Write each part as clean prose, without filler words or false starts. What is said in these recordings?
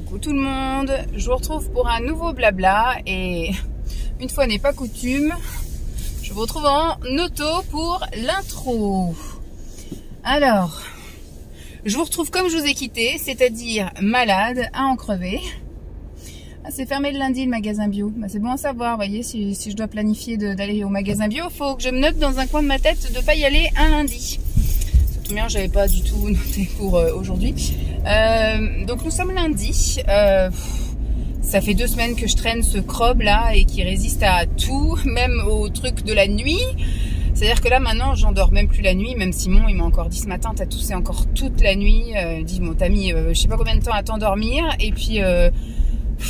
Coucou tout le monde, je vous retrouve pour un nouveau blabla et une fois n'est pas coutume, je vous retrouve en auto pour l'intro. Alors, je vous retrouve comme je vous ai quitté, c'est-à-dire malade, à en crever. Ah, c'est fermé le lundi le magasin bio, bah, c'est bon à savoir, vous voyez, si je dois planifier d'aller au magasin bio, il faut que je me note dans un coin de ma tête de ne pas y aller un lundi. Bien, j'avais pas du tout noté pour aujourd'hui. Donc nous sommes lundi. Ça fait 2 semaines que je traîne ce crobe là et qui résiste à tout, même au truc de la nuit. C'est-à-dire que là maintenant j'endors même plus la nuit. Même Simon il m'a encore dit ce matin t'as toussé encore toute la nuit. Il dit bon t'as mis je sais pas combien de temps à t'endormir et puis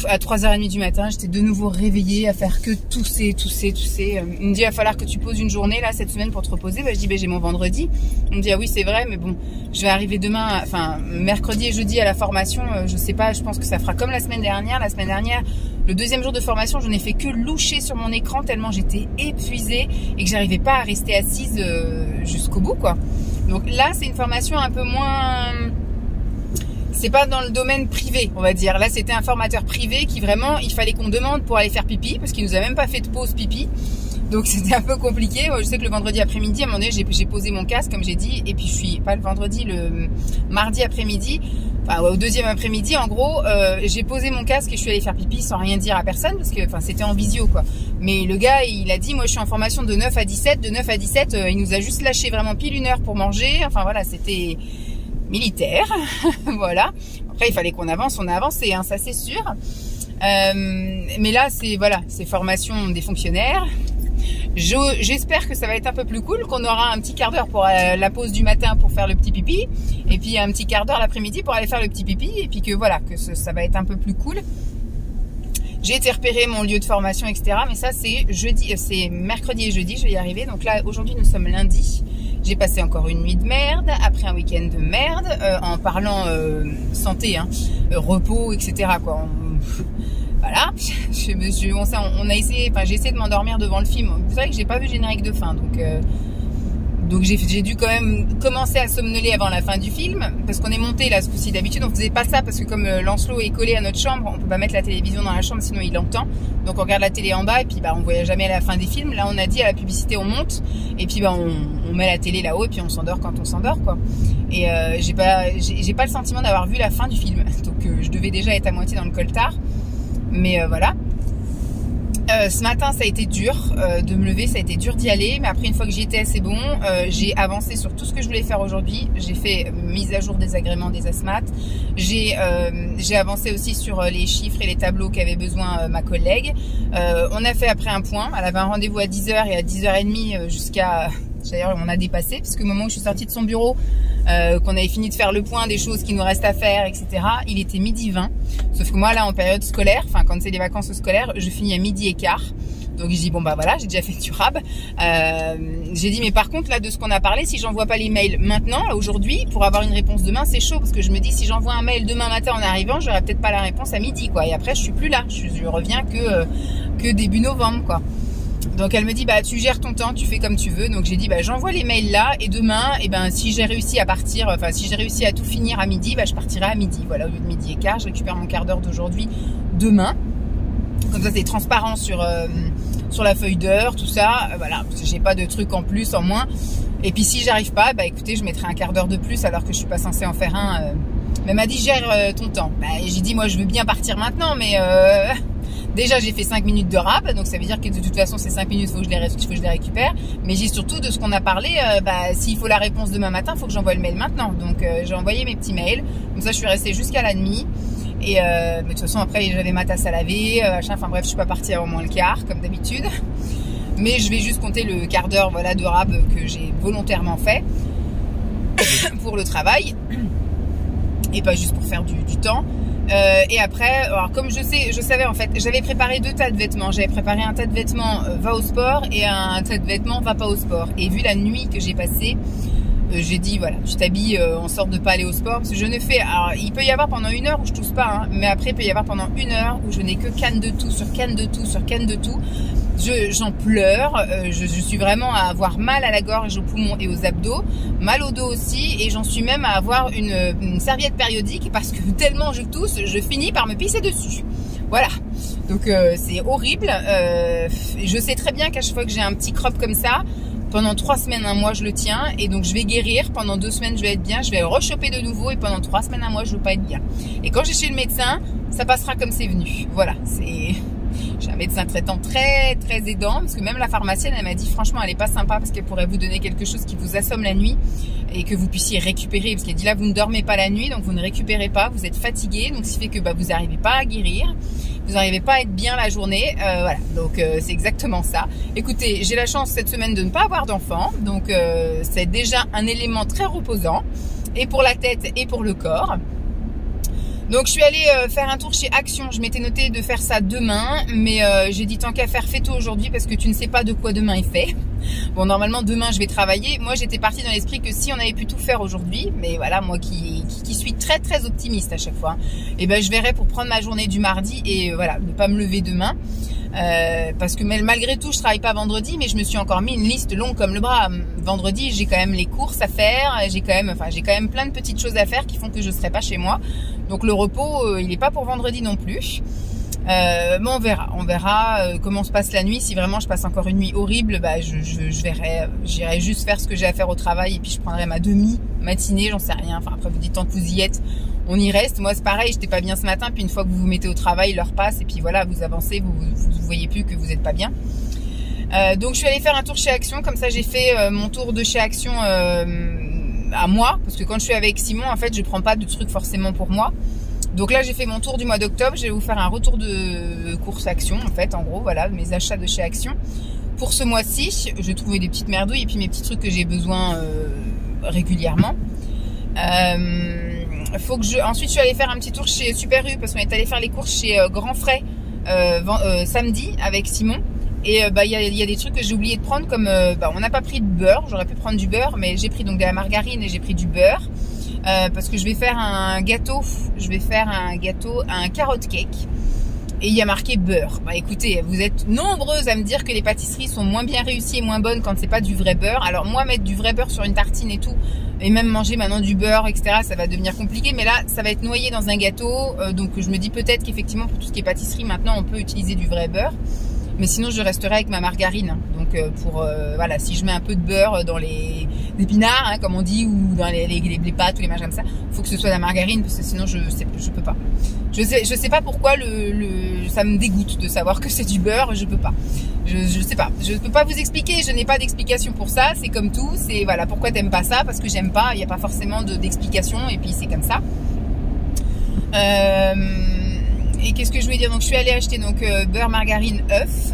à 3h30 du matin, j'étais de nouveau réveillée à faire que tousser. Il me dit, il va falloir que tu poses une journée là cette semaine pour te reposer. Bah, je dis, bah, j'ai mon vendredi. Il me dit, ah oui, c'est vrai, mais bon, je vais arriver demain, enfin, mercredi et jeudi à la formation. Je sais pas, je pense que ça fera comme la semaine dernière. La semaine dernière, le 2e jour de formation, je n'ai fait que loucher sur mon écran tellement j'étais épuisée et que j'arrivais pas à rester assise jusqu'au bout, quoi. Donc là, c'est une formation un peu moins... C'est pas dans le domaine privé, on va dire. Là, c'était un formateur privé qui vraiment, il fallait qu'on demande pour aller faire pipi, parce qu'il nous a même pas fait de pause pipi. Donc, c'était un peu compliqué. Moi, je sais que le vendredi après-midi, à un moment donné, j'ai posé mon casque, comme j'ai dit, et puis je suis, pas le vendredi, le mardi après-midi, enfin, au 2e après-midi, en gros, j'ai posé mon casque et je suis allée faire pipi sans rien dire à personne, parce que, enfin, c'était en visio, quoi. Mais le gars, il a dit, moi, je suis en formation de 9 à 17. De 9 à 17, il nous a juste lâché vraiment pile 1 heure pour manger. Enfin, voilà, c'était... militaire, voilà. Après, il fallait qu'on avance, on a avancé, hein, ça c'est sûr. Mais là, c'est voilà, c'est formation des fonctionnaires. J'espère que ça va être un peu plus cool, qu'on aura un petit quart d'heure pour la pause du matin pour faire le petit pipi, et puis un petit quart d'heure l'après-midi pour aller faire le petit pipi, et puis que voilà, que ça va être un peu plus cool. J'ai été repérer mon lieu de formation, etc. Mais ça, c'est jeudi, c'est mercredi et jeudi, je vais y arriver. Donc là, aujourd'hui, nous sommes lundi. J'ai passé encore une nuit de merde, après un week-end de merde, en parlant santé, hein, repos, etc. Quoi. Voilà. On a essayé, enfin, j'ai essayé de m'endormir devant le film. Vous savez que j'ai pas vu le générique de fin, donc j'ai dû quand même commencer à somnoler avant la fin du film, parce qu'on est monté là ce coup-ci. D'habitude on faisait pas ça, parce que comme Lancelot est collé à notre chambre, on peut pas mettre la télévision dans la chambre sinon il l'entend. Donc on regarde la télé en bas et puis bah on voyait jamais la fin des films. Là on a dit à la publicité on monte et puis bah on met la télé là-haut et puis on s'endort quand on s'endort, quoi. Et j'ai pas le sentiment d'avoir vu la fin du film, donc je devais déjà être à moitié dans le coltard, mais voilà. Ce matin ça a été dur de me lever, ça a été dur d'y aller, mais après une fois que j'y étais c'est bon. J'ai avancé sur tout ce que je voulais faire aujourd'hui. J'ai fait mise à jour des agréments des ASMAT, j'ai avancé aussi sur les chiffres et les tableaux qu'avait besoin ma collègue. On a fait après un point, elle avait un rendez-vous à 10h et à 10h30 jusqu'à... D'ailleurs on a dépassé, parce que au moment où je suis sortie de son bureau, qu'on avait fini de faire le point des choses qui nous restent à faire, etc. Il était 12h20. Sauf que moi là en période scolaire, enfin quand c'est les vacances scolaires, je finis à 12h15. Donc je dis bon bah voilà, j'ai déjà fait le turab. J'ai dit mais par contre là de ce qu'on a parlé, si j'envoie pas les mails maintenant, aujourd'hui, pour avoir une réponse demain, c'est chaud, parce que je me dis si j'envoie un mail demain matin en arrivant, j'aurai peut-être pas la réponse à midi, quoi. Et après je suis plus là, je reviens que début novembre, quoi. Donc elle me dit bah tu gères ton temps, tu fais comme tu veux. Donc j'ai dit bah j'envoie les mails là et demain, et ben si j'ai réussi à partir, enfin si j'ai réussi à tout finir à midi, bah je partirai à midi. Voilà, au lieu de 12h15, je récupère mon quart d'heure d'aujourd'hui demain. Comme ça c'est transparent sur la feuille d'heure, tout ça. Voilà, j'ai pas de truc en plus, en moins. Et puis si j'arrive pas, bah écoutez, je mettrai un quart d'heure de plus alors que je suis pas censée en faire un. Mais elle m'a dit gère ton temps. Bah j'ai dit moi je veux bien partir maintenant, mais déjà j'ai fait 5 minutes de rap, donc ça veut dire que de toute façon ces 5 minutes faut que je les récupère. Mais j'ai surtout de ce qu'on a parlé, bah s'il faut la réponse demain matin, faut que j'envoie le mail maintenant. Donc j'ai envoyé mes petits mails, comme ça je suis restée jusqu'à la nuit. Et mais de toute façon après j'avais ma tasse à laver, enfin bref, je suis pas partie avant moins le quart comme d'habitude. Mais je vais juste compter le quart d'heure, voilà, de rap que j'ai volontairement fait pour le travail et pas juste pour faire du temps. Et après, alors comme je savais en fait, j'avais préparé 2 tas de vêtements. J'avais préparé un tas de vêtements va au sport et un tas de vêtements va pas au sport. Et vu la nuit que j'ai passée, j'ai dit voilà, tu t'habilles en sorte de pas aller au sport parce que je ne fais, alors il peut y avoir pendant 1 heure où je tousse pas hein, mais après il peut y avoir pendant 1 heure où je n'ai que canne de tout sur canne de tout sur canne de tout. J'en pleure, je suis vraiment à avoir mal à la gorge, aux poumons et aux abdos, mal au dos aussi, et j'en suis même à avoir une serviette périodique parce que tellement je tousse, je finis par me pisser dessus. Voilà, donc c'est horrible. Je sais très bien qu'à chaque fois que j'ai un petit crop comme ça, pendant 3 semaines, 1 mois, je le tiens, et donc je vais guérir. Pendant 2 semaines, je vais être bien, je vais rechoper de nouveau, et pendant 3 semaines, 1 mois, je ne veux pas être bien. Et quand j'ai chez le médecin, ça passera comme c'est venu. Voilà, c'est... J'ai un médecin traitant très très aidant, parce que même la pharmacienne, elle m'a dit franchement elle est pas sympa parce qu'elle pourrait vous donner quelque chose qui vous assomme la nuit et que vous puissiez récupérer, parce qu'elle dit là vous ne dormez pas la nuit donc vous ne récupérez pas, vous êtes fatigué, donc ce qui fait que vous n'arrivez pas à guérir, vous n'arrivez pas à être bien la journée, voilà, donc c'est exactement ça. Écoutez, j'ai la chance cette semaine de ne pas avoir d'enfant, donc c'est déjà un élément très reposant, et pour la tête et pour le corps. Donc je suis allée faire un tour chez Action, je m'étais noté de faire ça demain, mais j'ai dit tant qu'à faire, fais-toi aujourd'hui parce que tu ne sais pas de quoi demain est fait. Bon, normalement demain je vais travailler, moi j'étais partie dans l'esprit que si on avait pu tout faire aujourd'hui, mais voilà, moi qui suis très très optimiste à chaque fois, et ben je verrai pour prendre ma journée du mardi et voilà, ne pas me lever demain. Parce que malgré tout je travaille pas vendredi, mais je me suis encore mis une liste longue comme le bras. Vendredi j'ai quand même les courses à faire, j'ai quand même plein de petites choses à faire qui font que je serai pas chez moi, donc le repos il est pas pour vendredi non plus. Mais on verra comment se passe la nuit. Si vraiment je passe encore une nuit horrible, bah je verrai, j'irai juste faire ce que j'ai à faire au travail et puis je prendrai ma demi-matinée, j'en sais rien, enfin après vous dites tant que vous y êtes, on y reste. Moi c'est pareil, j'étais pas bien ce matin, puis une fois que vous vous mettez au travail, l'heure passe et puis voilà, vous avancez, vous voyez plus que vous n'êtes pas bien. Donc je suis allée faire un tour chez Action, comme ça j'ai fait mon tour de chez Action à moi, parce que quand je suis avec Simon en fait je prends pas de trucs forcément pour moi. Donc là j'ai fait mon tour du mois d'octobre, je vais vous faire un retour de course Action en fait, en gros voilà mes achats de chez Action. Pour ce mois-ci, je trouvais des petites merdouilles et puis mes petits trucs que j'ai besoin régulièrement. Ensuite je suis allée faire un petit tour chez Super U parce qu'on est allé faire les courses chez Grand Frais samedi avec Simon. Et il y a des trucs que j'ai oublié de prendre, comme on n'a pas pris de beurre, j'aurais pu prendre du beurre, mais j'ai pris donc de la margarine et j'ai pris du beurre parce que je vais faire un gâteau, un carotte cake et il y a marqué beurre. Bah écoutez, vous êtes nombreuses à me dire que les pâtisseries sont moins bien réussies et moins bonnes quand c'est pas du vrai beurre. Alors moi mettre du vrai beurre sur une tartine et tout, et même manger maintenant du beurre etc, ça va devenir compliqué, mais là ça va être noyé dans un gâteau, donc je me dis peut-être qu'effectivement pour tout ce qui est pâtisserie maintenant on peut utiliser du vrai beurre. Mais sinon je resterai avec ma margarine. Donc voilà, si je mets un peu de beurre dans les épinards, hein, comme on dit, ou dans les pâtes ou les machins comme ça, faut que ce soit de la margarine parce que sinon je peux pas. Je sais pas pourquoi ça me dégoûte de savoir que c'est du beurre, je peux pas. Je sais pas, je peux pas vous expliquer, je n'ai pas d'explication pour ça, c'est comme tout, c'est voilà, pourquoi t'aimes pas ça? Parce que j'aime pas, il n'y a pas forcément d'explication et puis c'est comme ça. Et qu'est-ce que je voulais dire? Donc je suis allée acheter donc beurre, margarine, œufs,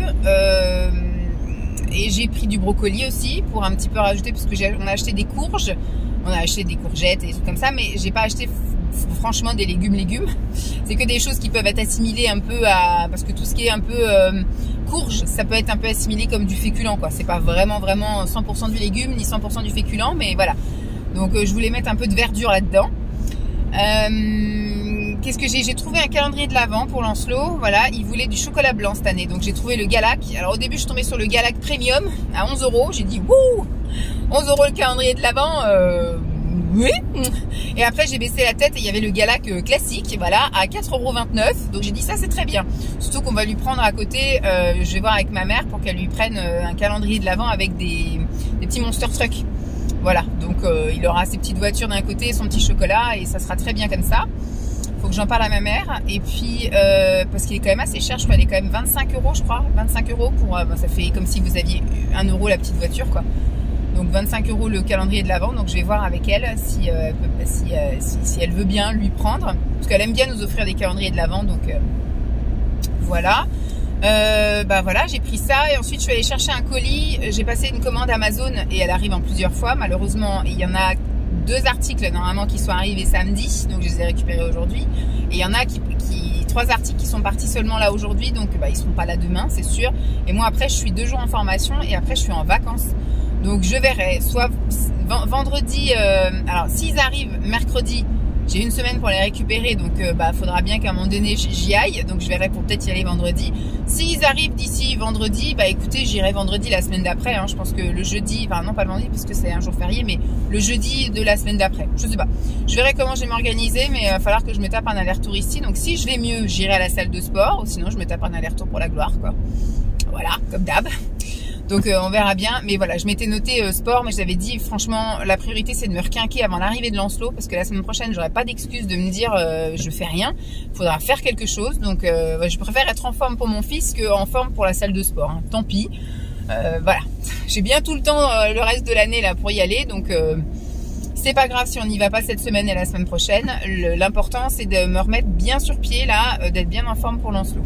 et j'ai pris du brocoli aussi pour un petit peu rajouter parce que on a acheté des courges, on a acheté des courgettes et des trucs comme ça, mais j'ai pas acheté franchement des légumes. C'est que des choses qui peuvent être assimilées un peu à, parce que tout ce qui est un peu courge, ça peut être un peu assimilé comme du féculent quoi. C'est pas vraiment 100% du légume ni 100% du féculent, mais voilà. Donc je voulais mettre un peu de verdure là-dedans. Qu'est-ce que j'ai trouvé un calendrier de l'Avent pour Lancelot. Voilà, il voulait du chocolat blanc cette année, donc j'ai trouvé le Galac. Alors au début je suis tombée sur le Galac Premium à 11 €. J'ai dit wouh, 11 € le calendrier de l'Avent, oui. Et après j'ai baissé la tête et il y avait le Galac classique, voilà, à 4,29 €. Donc j'ai dit ça c'est très bien. Surtout qu'on va lui prendre à côté, je vais voir avec ma mère pour qu'elle lui prenne un calendrier de l'Avent avec des petits Monster Truck. Voilà, donc il aura ses petites voitures d'un côté et son petit chocolat et ça sera très bien comme ça. Faut que j'en parle à ma mère. Et puis parce qu'il est quand même assez cher, je crois, il est quand même 25 € je crois, 25 € pour ça fait comme si vous aviez 1 € la petite voiture quoi. Donc 25 € le calendrier de l'Avent. Donc je vais voir avec elle si elle veut bien lui prendre, parce qu'elle aime bien nous offrir des calendriers de l'Avent. Donc voilà. Voilà, j'ai pris ça et ensuite je suis allée chercher un colis. J'ai passé une commande Amazon et elle arrive en plusieurs fois. Malheureusement, il y en a 2 articles normalement qui sont arrivés samedi, donc je les ai récupérés aujourd'hui. Et il y en a 3 articles qui sont partis seulement là aujourd'hui, donc ils seront pas là demain, c'est sûr. Et moi après, je suis 2 jours en formation et après je suis en vacances. Donc je verrai, soit vendredi, alors s'ils arrivent mercredi, j'ai une semaine pour les récupérer, donc faudra bien qu'à un moment donné j'y aille, donc je verrai pour peut-être y aller vendredi. S'ils arrivent d'ici vendredi, écoutez, j'irai vendredi la semaine d'après, hein. Je pense que le jeudi, enfin non pas le vendredi parce que c'est un jour férié, mais le jeudi de la semaine d'après, je sais pas. Je verrai comment je vais m'organiser, mais il va falloir que je me tape un aller-retour ici, donc si je vais mieux, j'irai à la salle de sport, ou sinon je me tape un aller-retour pour la gloire, quoi. Voilà, comme d'hab. Donc on verra bien, mais voilà, je m'étais noté sport, mais j'avais dit franchement la priorité c'est de me requinquer avant l'arrivée de Lancelot, parce que la semaine prochaine j'aurai pas d'excuse de me dire je fais rien, faudra faire quelque chose, donc je préfère être en forme pour mon fils qu'en forme pour la salle de sport, hein. Tant pis, voilà, j'ai bien tout le temps le reste de l'année là pour y aller, donc c'est pas grave si on n'y va pas cette semaine et la semaine prochaine, l'important c'est de me remettre bien sur pied là, d'être bien en forme pour Lancelot.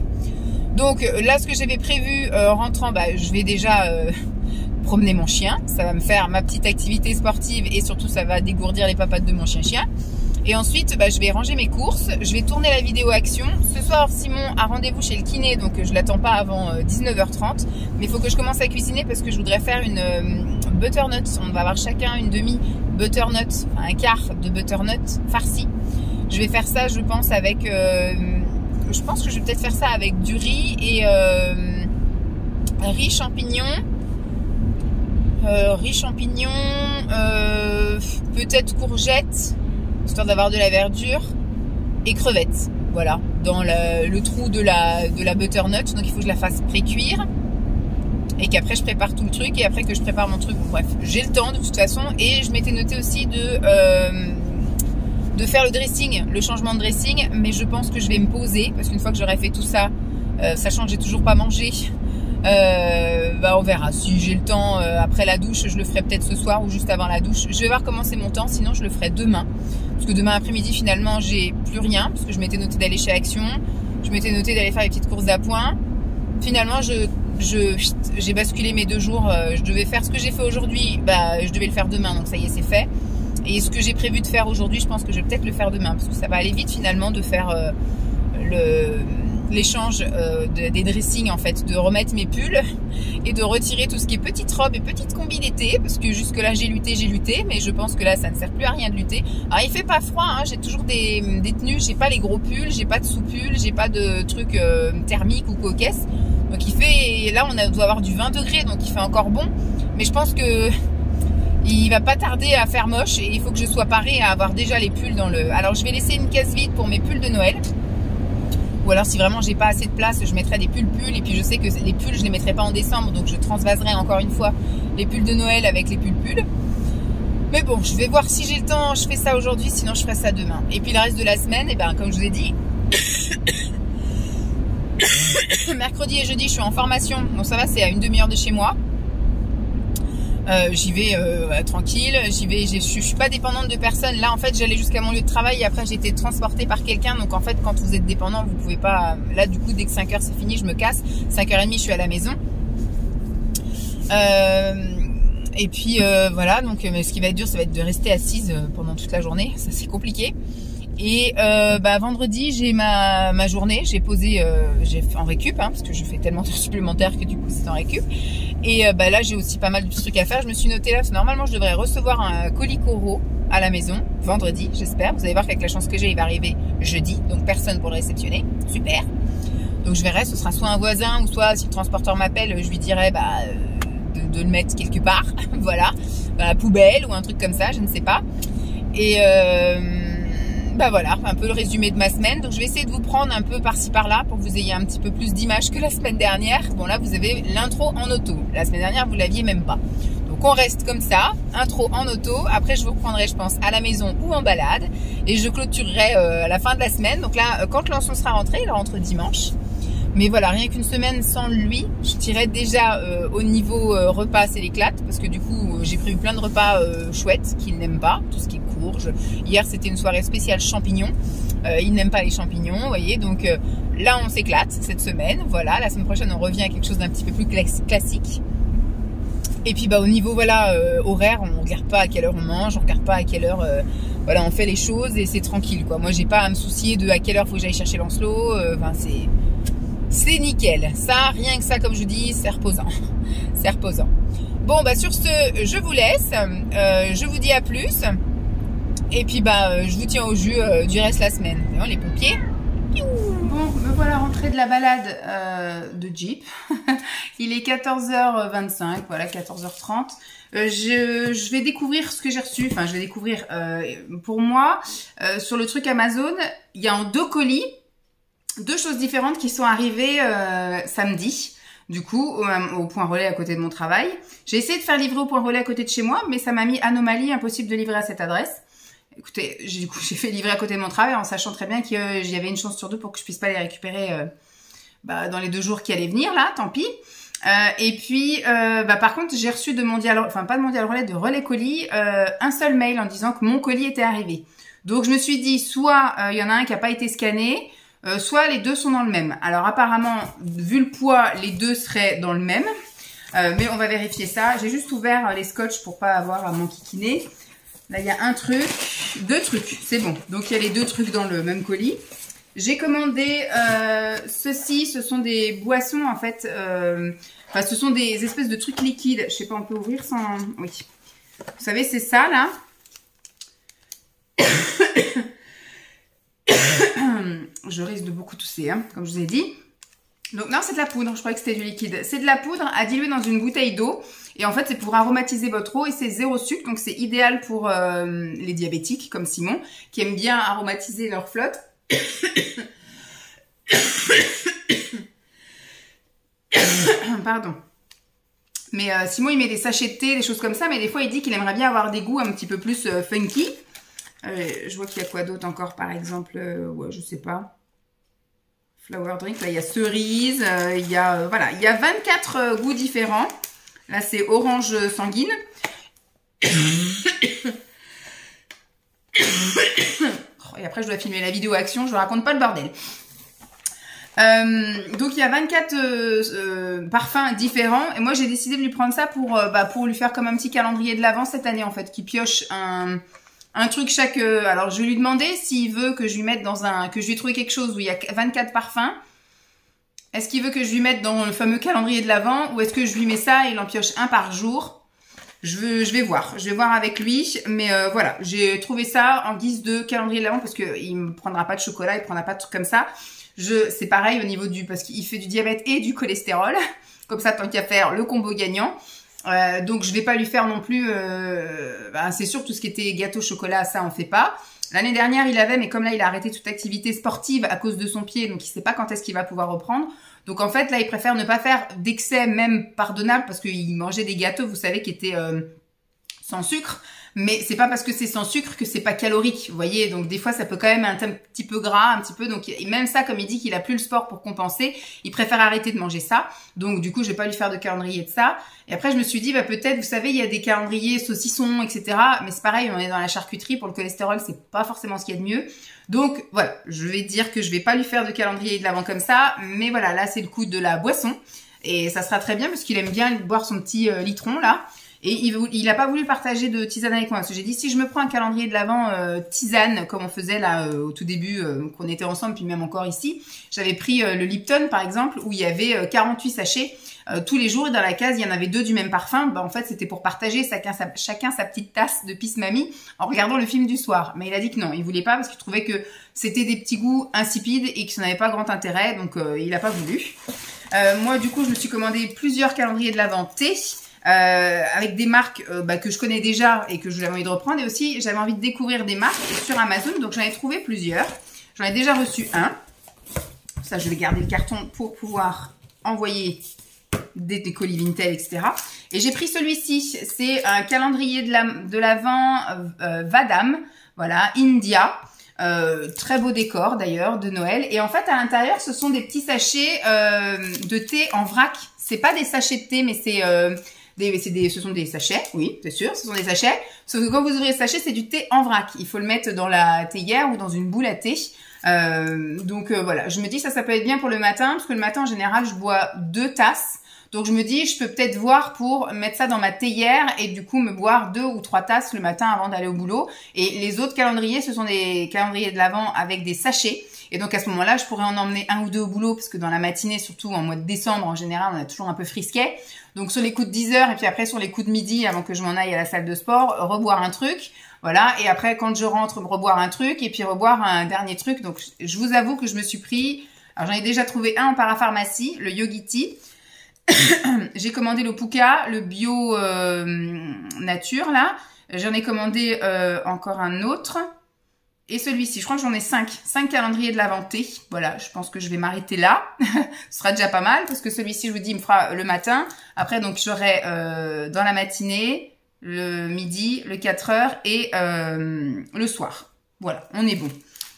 Donc là, ce que j'avais prévu en rentrant, je vais déjà promener mon chien. Ça va me faire ma petite activité sportive et surtout ça va dégourdir les papates de mon chien. Et ensuite, je vais ranger mes courses. Je vais tourner la vidéo action. Ce soir, Simon a rendez-vous chez le kiné, donc je l'attends pas avant 19h30. Mais il faut que je commence à cuisiner parce que je voudrais faire une butternut. On va avoir chacun une demi butternut, enfin un quart de butternut farci. Je vais faire ça, je pense, avec... je pense que je vais peut-être faire ça avec du riz et riz champignons, peut-être courgettes, histoire d'avoir de la verdure, et crevettes. Voilà, dans le trou de la butternut. Donc il faut que je la fasse pré-cuire et qu'après je prépare tout le truc et après que je prépare mon truc. Bon, bref, j'ai le temps de toute façon, et je m'étais noté aussi de faire le dressing, le changement de dressing, mais je pense que je vais me poser parce qu'une fois que j'aurai fait tout ça, sachant que j'ai toujours pas mangé, on verra. Si j'ai le temps après la douche, je le ferai peut-être ce soir ou juste avant la douche. Je vais voir comment c'est mon temps, sinon je le ferai demain. Parce que demain après-midi, finalement, j'ai plus rien parce que je m'étais noté d'aller chez Action, je m'étais noté d'aller faire les petites courses d'appoint. Finalement, j'ai basculé mes 2 jours. Je devais faire ce que j'ai fait aujourd'hui, je devais le faire demain, donc ça y est, c'est fait. Et ce que j'ai prévu de faire aujourd'hui, je pense que je vais peut-être le faire demain, parce que ça va aller vite finalement de faire l'échange des dressings, en fait, de remettre mes pulls et de retirer tout ce qui est petite robe et petite combi d'été, parce que jusque là j'ai lutté, mais je pense que là ça ne sert plus à rien de lutter. Alors il fait pas froid, hein, j'ai toujours des tenues, j'ai pas les gros pulls, j'ai pas de sous-pulls, j'ai pas de trucs thermiques ou coquesses, donc il fait, là on doit avoir du 20 degrés, donc il fait encore bon, mais je pense que il va pas tarder à faire moche et il faut que je sois parée à avoir déjà les pulls dans le... Alors je vais laisser une caisse vide pour mes pulls de Noël. Ou alors si vraiment j'ai pas assez de place, je mettrai des pulls. Et puis je sais que les pulls, je les mettrai pas en décembre. Donc je transvaserai encore une fois les pulls de Noël avec les pulls. Mais bon, je vais voir si j'ai le temps. Je fais ça aujourd'hui, sinon je ferai ça demain. Et puis le reste de la semaine, comme je vous ai dit... mercredi et jeudi, je suis en formation. Bon ça va, c'est à une demi-heure de chez moi. J'y vais tranquille, je suis pas dépendante de personne. Là en fait j'allais jusqu'à mon lieu de travail et après j'ai été transportée par quelqu'un. Donc en fait quand vous êtes dépendant vous pouvez pas, là du coup dès que 5h c'est fini je me casse, 5h30 je suis à la maison. Et puis voilà, donc mais ce qui va être dur ça va être de rester assise pendant toute la journée, ça c'est compliqué. Et vendredi j'ai ma journée, j'ai posé, j'ai fait en récup, hein, parce que je fais tellement d'heures supplémentaires que du coup c'est en récup. Et là j'ai aussi pas mal de trucs à faire. Je me suis notée là parce que normalement je devrais recevoir un colis Coro à la maison vendredi, j'espère. Vous allez voir qu'avec la chance que j'ai il va arriver jeudi, donc personne pour le réceptionner, super. Donc je verrai, ce sera soit un voisin ou soit si le transporteur m'appelle je lui dirai de le mettre quelque part, voilà, dans la poubelle ou un truc comme ça, je ne sais pas. Et voilà, un peu le résumé de ma semaine. Donc je vais essayer de vous prendre un peu par-ci par-là pour que vous ayez un petit peu plus d'images que la semaine dernière. Bon là vous avez l'intro en auto. La semaine dernière vous l'aviez même pas. Donc on reste comme ça, intro en auto. Après je vous reprendrai je pense à la maison ou en balade. Et je clôturerai à la fin de la semaine. Donc là quand Lançon sera rentré, il rentre dimanche. Mais voilà, rien qu'une semaine sans lui, je dirais déjà au niveau repas c'est l'éclate. Parce que du coup j'ai prévu plein de repas chouettes qu'il n'aime pas. Tout ce qui est courge. Hier c'était une soirée spéciale champignons. Il n'aime pas les champignons, vous voyez. Donc là on s'éclate cette semaine. Voilà, la semaine prochaine on revient à quelque chose d'un petit peu plus classique. Et puis au niveau voilà horaire, on regarde pas à quelle heure on mange, on regarde pas à quelle heure voilà on fait les choses et c'est tranquille quoi. Moi j'ai pas à me soucier de à quelle heure faut que j'aille chercher Lancelot. c'est nickel. Ça, rien que ça, comme je vous dis, c'est reposant. C'est reposant. Bon, bah sur ce, je vous laisse. Je vous dis à plus. Et puis, bah, je vous tiens au jus du reste de la semaine. Les pompiers. Bon, me voilà rentrée de la balade de Jeep. Il est 14h25, voilà, 14h30. Je vais découvrir ce que j'ai reçu. Enfin, je vais découvrir. Pour moi, sur le truc Amazon, il y a en 2 colis, 2 choses différentes qui sont arrivées samedi. Du coup, au point relais à côté de mon travail. J'ai essayé de faire livrer au point relais à côté de chez moi, mais ça m'a mis anomalie, impossible de livrer à cette adresse. Écoutez, du coup, j'ai fait livrer à côté de mon travail en sachant très bien qu'il y avait une chance sur 2 pour que je puisse pas les récupérer dans les 2 jours qui allaient venir, là, tant pis. Et puis, par contre, j'ai reçu de Mondial, enfin pas de Mondial Relais, de Relais Colis, un seul mail en disant que mon colis était arrivé. Donc, je me suis dit, soit il y en a un qui a pas été scanné, soit les 2 sont dans le même. Alors, apparemment, vu le poids, les 2 seraient dans le même. Mais on va vérifier ça. J'ai juste ouvert les scotch pour pas avoir à m'enquiquiner. Là, il y a un truc, 2 trucs, c'est bon. Donc, il y a les 2 trucs dans le même colis. J'ai commandé ceci, ce sont des boissons en fait, enfin ce sont des espèces de trucs liquides. Je sais pas, on peut ouvrir sans... Oui. Vous savez, c'est ça là. Je risque de beaucoup tousser, hein, comme je vous ai dit. Donc non, c'est de la poudre, je croyais que c'était du liquide. C'est de la poudre à diluer dans une bouteille d'eau. Et en fait, c'est pour aromatiser votre eau et c'est 0 sucre. Donc c'est idéal pour les diabétiques comme Simon, qui aiment bien aromatiser leur flotte. Pardon. Mais Simon, il met des sachets de thé, des choses comme ça. Mais des fois, il dit qu'il aimerait bien avoir des goûts un petit peu plus funky. Je vois qu'il y a quoi d'autre encore, par exemple. Ouais, je sais pas. Flower drink, là il y a cerise, il y a voilà, il y a 24 goûts différents. Là c'est orange sanguine. Et après je dois filmer la vidéo action, je vous raconte pas le bordel. Donc il y a 24 parfums différents et moi j'ai décidé de lui prendre ça pour lui faire comme un petit calendrier de l'Avent cette année en fait, qui pioche un truc chaque... alors, je vais lui demander s'il veut que je lui mette dans que je lui ai trouvé quelque chose où il y a 24 parfums. Est-ce qu'il veut que je lui mette dans le fameux calendrier de l'Avent ou est-ce que je lui mets ça et il en pioche un par jour? Je vais voir. Je vais voir avec lui. Mais voilà, j'ai trouvé ça en guise de calendrier de l'Avent parce qu'il ne prendra pas de chocolat, il ne prendra pas de trucs comme ça. C'est pareil au niveau parce qu'il fait du diabète et du cholestérol. Comme ça, tant qu'à faire, le combo gagnant. Donc je vais pas lui faire non plus c'est sûr, tout ce qui était gâteau chocolat, ça on fait pas. L'année dernière il avait, mais comme là il a arrêté toute activité sportive à cause de son pied, donc il sait pas quand est-ce qu'il va pouvoir reprendre. Donc en fait là il préfère ne pas faire d'excès, même pardonnable, parce qu'il mangeait des gâteaux, vous savez, qui étaient sans sucre. Mais c'est pas parce que c'est sans sucre que c'est pas calorique, vous voyez. Donc des fois ça peut quand même être un petit peu gras, un petit peu. Donc et même ça, comme il dit qu'il a plus le sport pour compenser, il préfère arrêter de manger ça. Donc du coup je vais pas lui faire de calendrier de ça. Et après je me suis dit peut-être, vous savez, il y a des calendriers saucissons, etc. Mais c'est pareil, on est dans la charcuterie, pour le cholestérol c'est pas forcément ce qu'il y a de mieux. Donc voilà, je vais dire que je vais pas lui faire de calendrier de l'Avent comme ça. Mais voilà, là c'est le coup de la boisson et ça sera très bien parce qu'il aime bien boire son petit litron là. Et il a pas voulu partager de tisane avec moi. Parce que j'ai dit, si je me prends un calendrier de l'Avent tisane, comme on faisait là au tout début, qu'on était ensemble, puis même encore ici, j'avais pris le Lipton par exemple, où il y avait 48 sachets tous les jours. Et dans la case, il y en avait 2 du même parfum. En fait, c'était pour partager chacun sa petite tasse de Pisse Mamie en regardant le film du soir. Mais il a dit que non, il voulait pas parce qu'il trouvait que c'était des petits goûts insipides et que ça n'avait pas grand intérêt. Donc, il a pas voulu. Moi, du coup, je me suis commandé plusieurs calendriers de l'Avent thé. Avec des marques que je connais déjà et que j'avais envie de reprendre, et aussi j'avais envie de découvrir des marques sur Amazon, donc j'en ai trouvé plusieurs. J'en ai déjà reçu un, ça je vais garder le carton pour pouvoir envoyer des colis Vinted, etc. Et j'ai pris celui-ci, c'est un calendrier de l'Avent Vadam, voilà, India. Très beau décor d'ailleurs de Noël, et en fait à l'intérieur ce sont des petits sachets de thé en vrac. C'est pas des sachets de thé, mais ce sont des sachets, oui, c'est sûr, ce sont des sachets. Sauf que quand vous ouvrez le sachet, c'est du thé en vrac. Il faut le mettre dans la théière ou dans une boule à thé. Donc voilà, je me dis ça peut être bien pour le matin, parce que le matin en général, je bois 2 tasses. Donc je me dis, je peux peut-être voir pour mettre ça dans ma théière et du coup me boire 2 ou 3 tasses le matin avant d'aller au boulot. Et les autres calendriers, ce sont des calendriers de l'Avent avec des sachets. Et donc à ce moment-là, je pourrais en emmener un ou deux au boulot, parce que dans la matinée, surtout en mois de décembre, en général, on a toujours un peu frisquet. Donc sur les coups de 10 heures, et puis après sur les coups de midi, avant que je m'en aille à la salle de sport, reboire un truc. Voilà, et après quand je rentre, reboire un truc, et puis reboire un dernier truc. Donc je vous avoue que je me suis pris... Alors j'en ai déjà trouvé un en parapharmacie, le Yogiti. J'ai commandé le Puka, le bio nature là. J'en ai commandé encore un autre. Et celui-ci, je crois que j'en ai 5 calendriers de l'Avent. Voilà, je pense que je vais m'arrêter là. Ce sera déjà pas mal parce que celui-ci, je vous dis, il me fera le matin. Après, donc j'aurai dans la matinée, le midi, le 4 heures et le soir. Voilà, on est bon.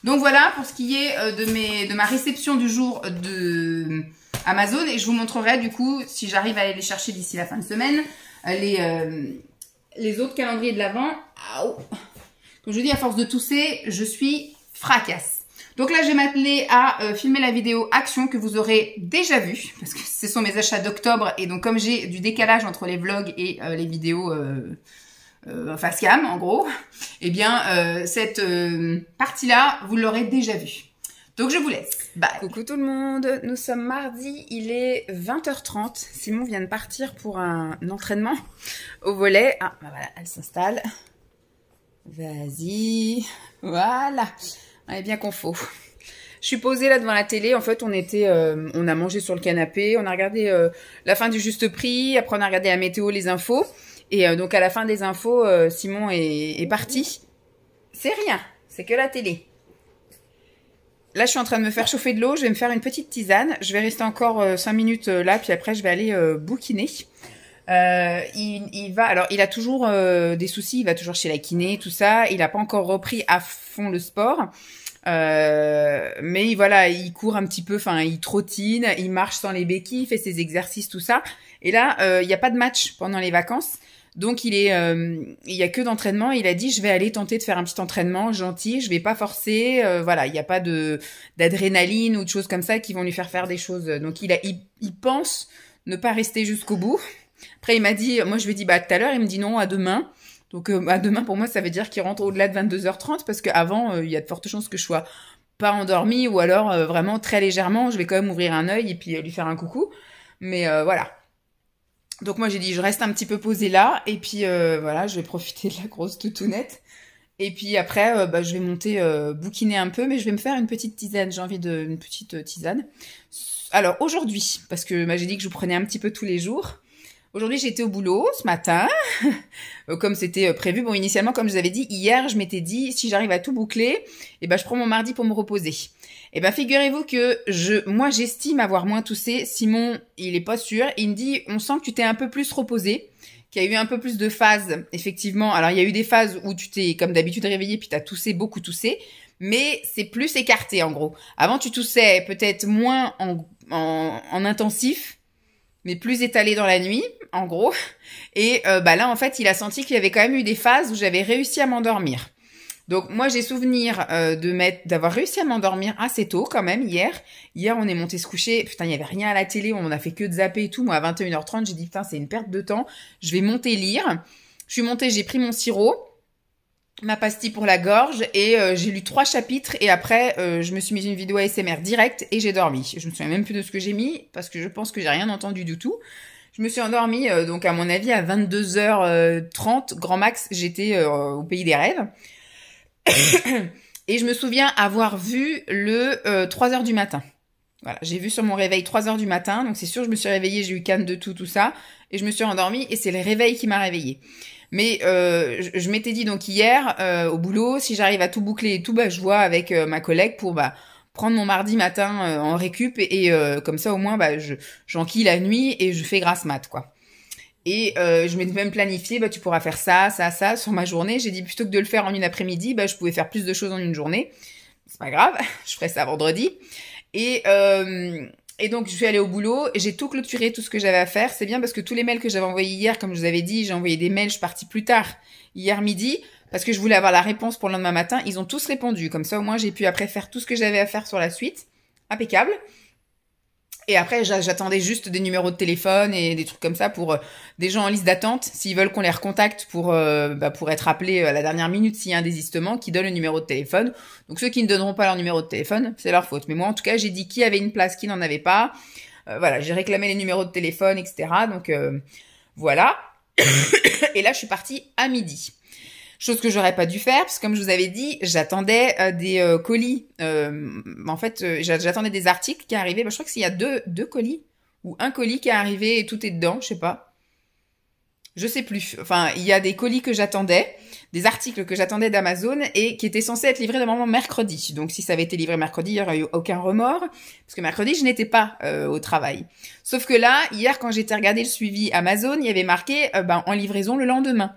Donc voilà pour ce qui est de ma réception du jour de Amazon. Et je vous montrerai du coup, si j'arrive à aller les chercher d'ici la fin de semaine, les autres calendriers de l'Avent. Comme je dis, à force de tousser, je suis fracasse. Donc là, je vais m'atteler à filmer la vidéo action que vous aurez déjà vue, parce que ce sont mes achats d'octobre. Et donc, comme j'ai du décalage entre les vlogs et les vidéos face cam, en gros, eh bien, cette partie-là, vous l'aurez déjà vue. Donc, je vous laisse. Bye. Coucou tout le monde, nous sommes mardi, il est 20h30. Simon vient de partir pour un entraînement au volet. Ah, bah voilà, elle s'installe. Vas-y, voilà, on est bien confo. Je suis posée là devant la télé, en fait on a mangé sur le canapé, on a regardé la fin du Juste Prix, après on a regardé la météo, les infos, et donc à la fin des infos, Simon est parti. C'est rien, c'est que la télé. Là je suis en train de me faire chauffer de l'eau, je vais me faire une petite tisane, je vais rester encore 5 minutes là, puis après je vais aller bouquiner. Alors il a toujours des soucis, il va toujours chez la kiné, tout ça. Il n'a pas encore repris à fond le sport, mais voilà, il court un petit peu, enfin il trottine, il marche sans les béquilles, il fait ses exercices, tout ça. Et là, il n'y a pas de match pendant les vacances, donc il y a que d'entraînement. Il a dit je vais aller tenter de faire un petit entraînement gentil, je vais pas forcer, voilà, il n'y a pas d'adrénaline ou de choses comme ça qui vont lui faire des choses. Donc il pense ne pas rester jusqu'au bout. Après, il m'a dit, moi je lui ai dit, bah tout à l'heure, il me dit non, à demain. Donc à demain, pour moi, ça veut dire qu'il rentre au-delà de 22h30 parce qu'avant, il y a de fortes chances que je sois pas endormie ou alors vraiment très légèrement. Je vais quand même ouvrir un œil et puis lui faire un coucou. Mais voilà. Donc moi, j'ai dit, je reste un petit peu posée là et puis voilà, je vais profiter de la grosse toutounette. Et puis après, je vais monter bouquiner un peu, mais je vais me faire une petite tisane. J'ai envie d'une petite tisane. Alors aujourd'hui, parce que j'ai dit que je vous prenais un petit peu tous les jours. Aujourd'hui, j'étais au boulot ce matin, comme c'était prévu. Bon, initialement, comme je vous avais dit, hier, je m'étais dit, si j'arrive à tout boucler, eh ben, je prends mon mardi pour me reposer. Eh ben, figurez-vous que moi, j'estime avoir moins toussé. Simon, il est pas sûr. Il me dit, on sent que tu t'es un peu plus reposé, qu'il y a eu un peu plus de phases, effectivement. Alors, il y a eu des phases où tu t'es, comme d'habitude, réveillé, puis t'as toussé, beaucoup toussé. Mais c'est plus écarté, en gros. Avant, tu toussais peut-être moins en intensif, mais plus étalé dans la nuit, en gros. Et là, en fait, il a senti qu'il y avait quand même eu des phases où j'avais réussi à m'endormir. Donc, moi, j'ai souvenir d'avoir réussi à m'endormir assez tôt, quand même, hier. Hier, on est monté se coucher. Putain, il n'y avait rien à la télé. On a fait que de zapper et tout. Moi, à 21h30, j'ai dit, putain, c'est une perte de temps. Je vais monter lire. Je suis montée, j'ai pris mon sirop, ma pastille pour la gorge et j'ai lu 3 chapitres et après je me suis mis une vidéo ASMR direct et j'ai dormi. Je me souviens même plus de ce que j'ai mis parce que je pense que j'ai rien entendu du tout. Je me suis endormie donc à mon avis à 22h30 grand max, j'étais au pays des rêves. Et je me souviens avoir vu le 3h du matin. Voilà, j'ai vu sur mon réveil 3h du matin, donc c'est sûr je me suis réveillée, j'ai eu canne de tout ça et je me suis endormie et c'est le réveil qui m'a réveillée. Mais je m'étais dit donc hier au boulot, si j'arrive à tout boucler et tout, je vois avec ma collègue pour prendre mon mardi matin en récup et comme ça au moins j'enquille la nuit et je fais grasse mat quoi. Et je m'étais même planifié, tu pourras faire ça sur ma journée. J'ai dit plutôt que de le faire en une après-midi, je pouvais faire plus de choses en une journée. C'est pas grave, je ferai ça vendredi. Et donc, je suis allée au boulot, j'ai tout clôturé, tout ce que j'avais à faire. C'est bien parce que tous les mails que j'avais envoyés hier, comme je vous avais dit, j'ai envoyé des mails, je suis partie plus tard, hier midi, parce que je voulais avoir la réponse pour le lendemain matin. Ils ont tous répondu. Comme ça, au moins, j'ai pu après faire tout ce que j'avais à faire sur la suite. Impeccable. Et après, j'attendais juste des numéros de téléphone et des trucs comme ça pour des gens en liste d'attente, s'ils veulent qu'on les recontacte pour être appelés à la dernière minute s'il y a un désistement, qui donnent le numéro de téléphone. Donc ceux qui ne donneront pas leur numéro de téléphone, c'est leur faute. Mais moi, en tout cas, j'ai dit qui avait une place, qui n'en avait pas. Voilà, j'ai réclamé les numéros de téléphone, etc. Donc voilà. Et là, je suis partie à midi. Chose que j'aurais pas dû faire, parce que comme je vous avais dit, j'attendais des colis. En fait, j'attendais des articles qui arrivaient. Je crois que s'il y a deux colis, ou un colis qui est arrivé et tout est dedans, je sais pas. Je sais plus. Enfin, il y a des colis que j'attendais, des articles que j'attendais d'Amazon et qui étaient censés être livrés normalement mercredi. Donc si ça avait été livré mercredi, il n'y aurait eu aucun remords, parce que mercredi, je n'étais pas au travail. Sauf que là, hier, quand j'étais regardé le suivi Amazon, il y avait marqué en livraison le lendemain.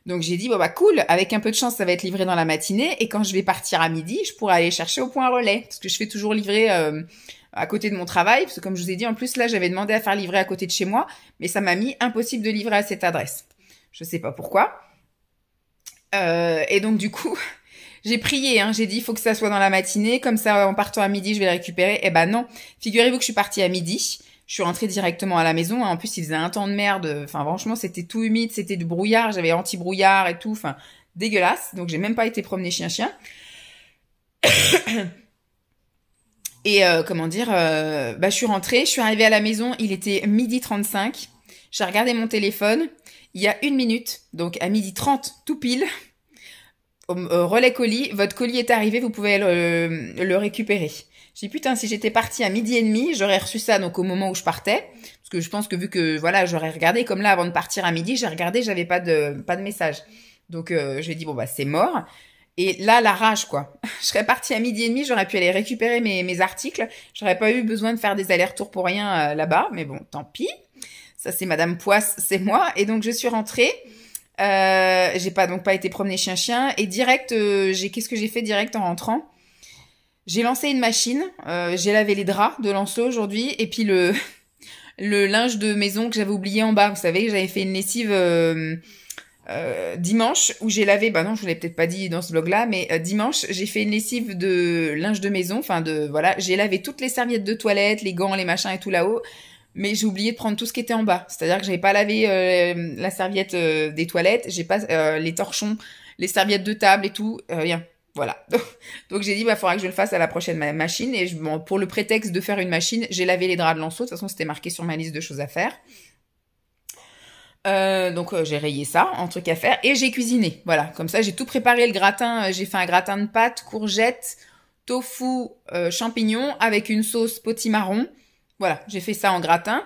Donc j'ai dit, bon bah cool, avec un peu de chance, ça va être livré dans la matinée, et quand je vais partir à midi, je pourrai aller chercher au point relais, parce que je fais toujours livrer à côté de mon travail, parce que comme je vous ai dit, en plus là, j'avais demandé à faire livrer à côté de chez moi, mais ça m'a mis impossible de livrer à cette adresse. Je sais pas pourquoi. Et donc du coup, j'ai prié, j'ai dit, il faut que ça soit dans la matinée, comme ça, en partant à midi, je vais le récupérer. Eh ben non, figurez-vous que je suis partie à midi. Je suis rentrée directement à la maison. En plus, il faisait un temps de merde. Enfin, franchement, c'était tout humide, c'était du brouillard. J'avais anti-brouillard et tout. Enfin, dégueulasse. Donc, j'ai même pas été promener chien-chien. Et comment dire, je suis rentrée, je suis arrivée à la maison. Il était 12h35. J'ai regardé mon téléphone. Il y a 1 minute, donc à 12h30, tout pile. Relais colis, votre colis est arrivé, vous pouvez le récupérer. J'ai dit putain, si j'étais partie à 12h30, j'aurais reçu ça donc au moment où je partais, parce que je pense que vu que voilà, j'aurais regardé comme là avant de partir à midi, j'ai regardé, j'avais pas de message. Donc j'ai dit bon bah c'est mort. Et là la rage quoi. Je serais partie à 12h30, j'aurais pu aller récupérer mes articles, j'aurais pas eu besoin de faire des allers-retours pour rien là-bas, mais bon, tant pis. Ça c'est Madame Poisse, c'est moi, et donc je suis rentrée. J'ai pas été promener chien-chien et direct, qu'est-ce que j'ai fait direct en rentrant? J'ai lancé une machine, j'ai lavé les draps de Lancelot aujourd'hui et puis le linge de maison que j'avais oublié en bas. Vous savez, j'avais fait une lessive dimanche où j'ai lavé, non, je vous l'ai peut-être pas dit dans ce vlog-là, mais dimanche, j'ai fait une lessive de linge de maison, voilà, j'ai lavé toutes les serviettes de toilette, les gants, les machins et tout là-haut. Mais j'ai oublié de prendre tout ce qui était en bas. C'est-à-dire que j'avais pas lavé la serviette des toilettes, j'ai pas les torchons, les serviettes de table et tout, rien. Voilà. Donc j'ai dit faudra que je le fasse à la prochaine machine et pour le prétexte de faire une machine, j'ai lavé les draps de Lancelot. De toute façon, c'était marqué sur ma liste de choses à faire. Donc j'ai rayé ça en truc à faire et j'ai cuisiné. Voilà, comme ça j'ai tout préparé le gratin. J'ai fait un gratin de pâtes, courgettes, tofu, champignons avec une sauce potimarron. Voilà, j'ai fait ça en gratin.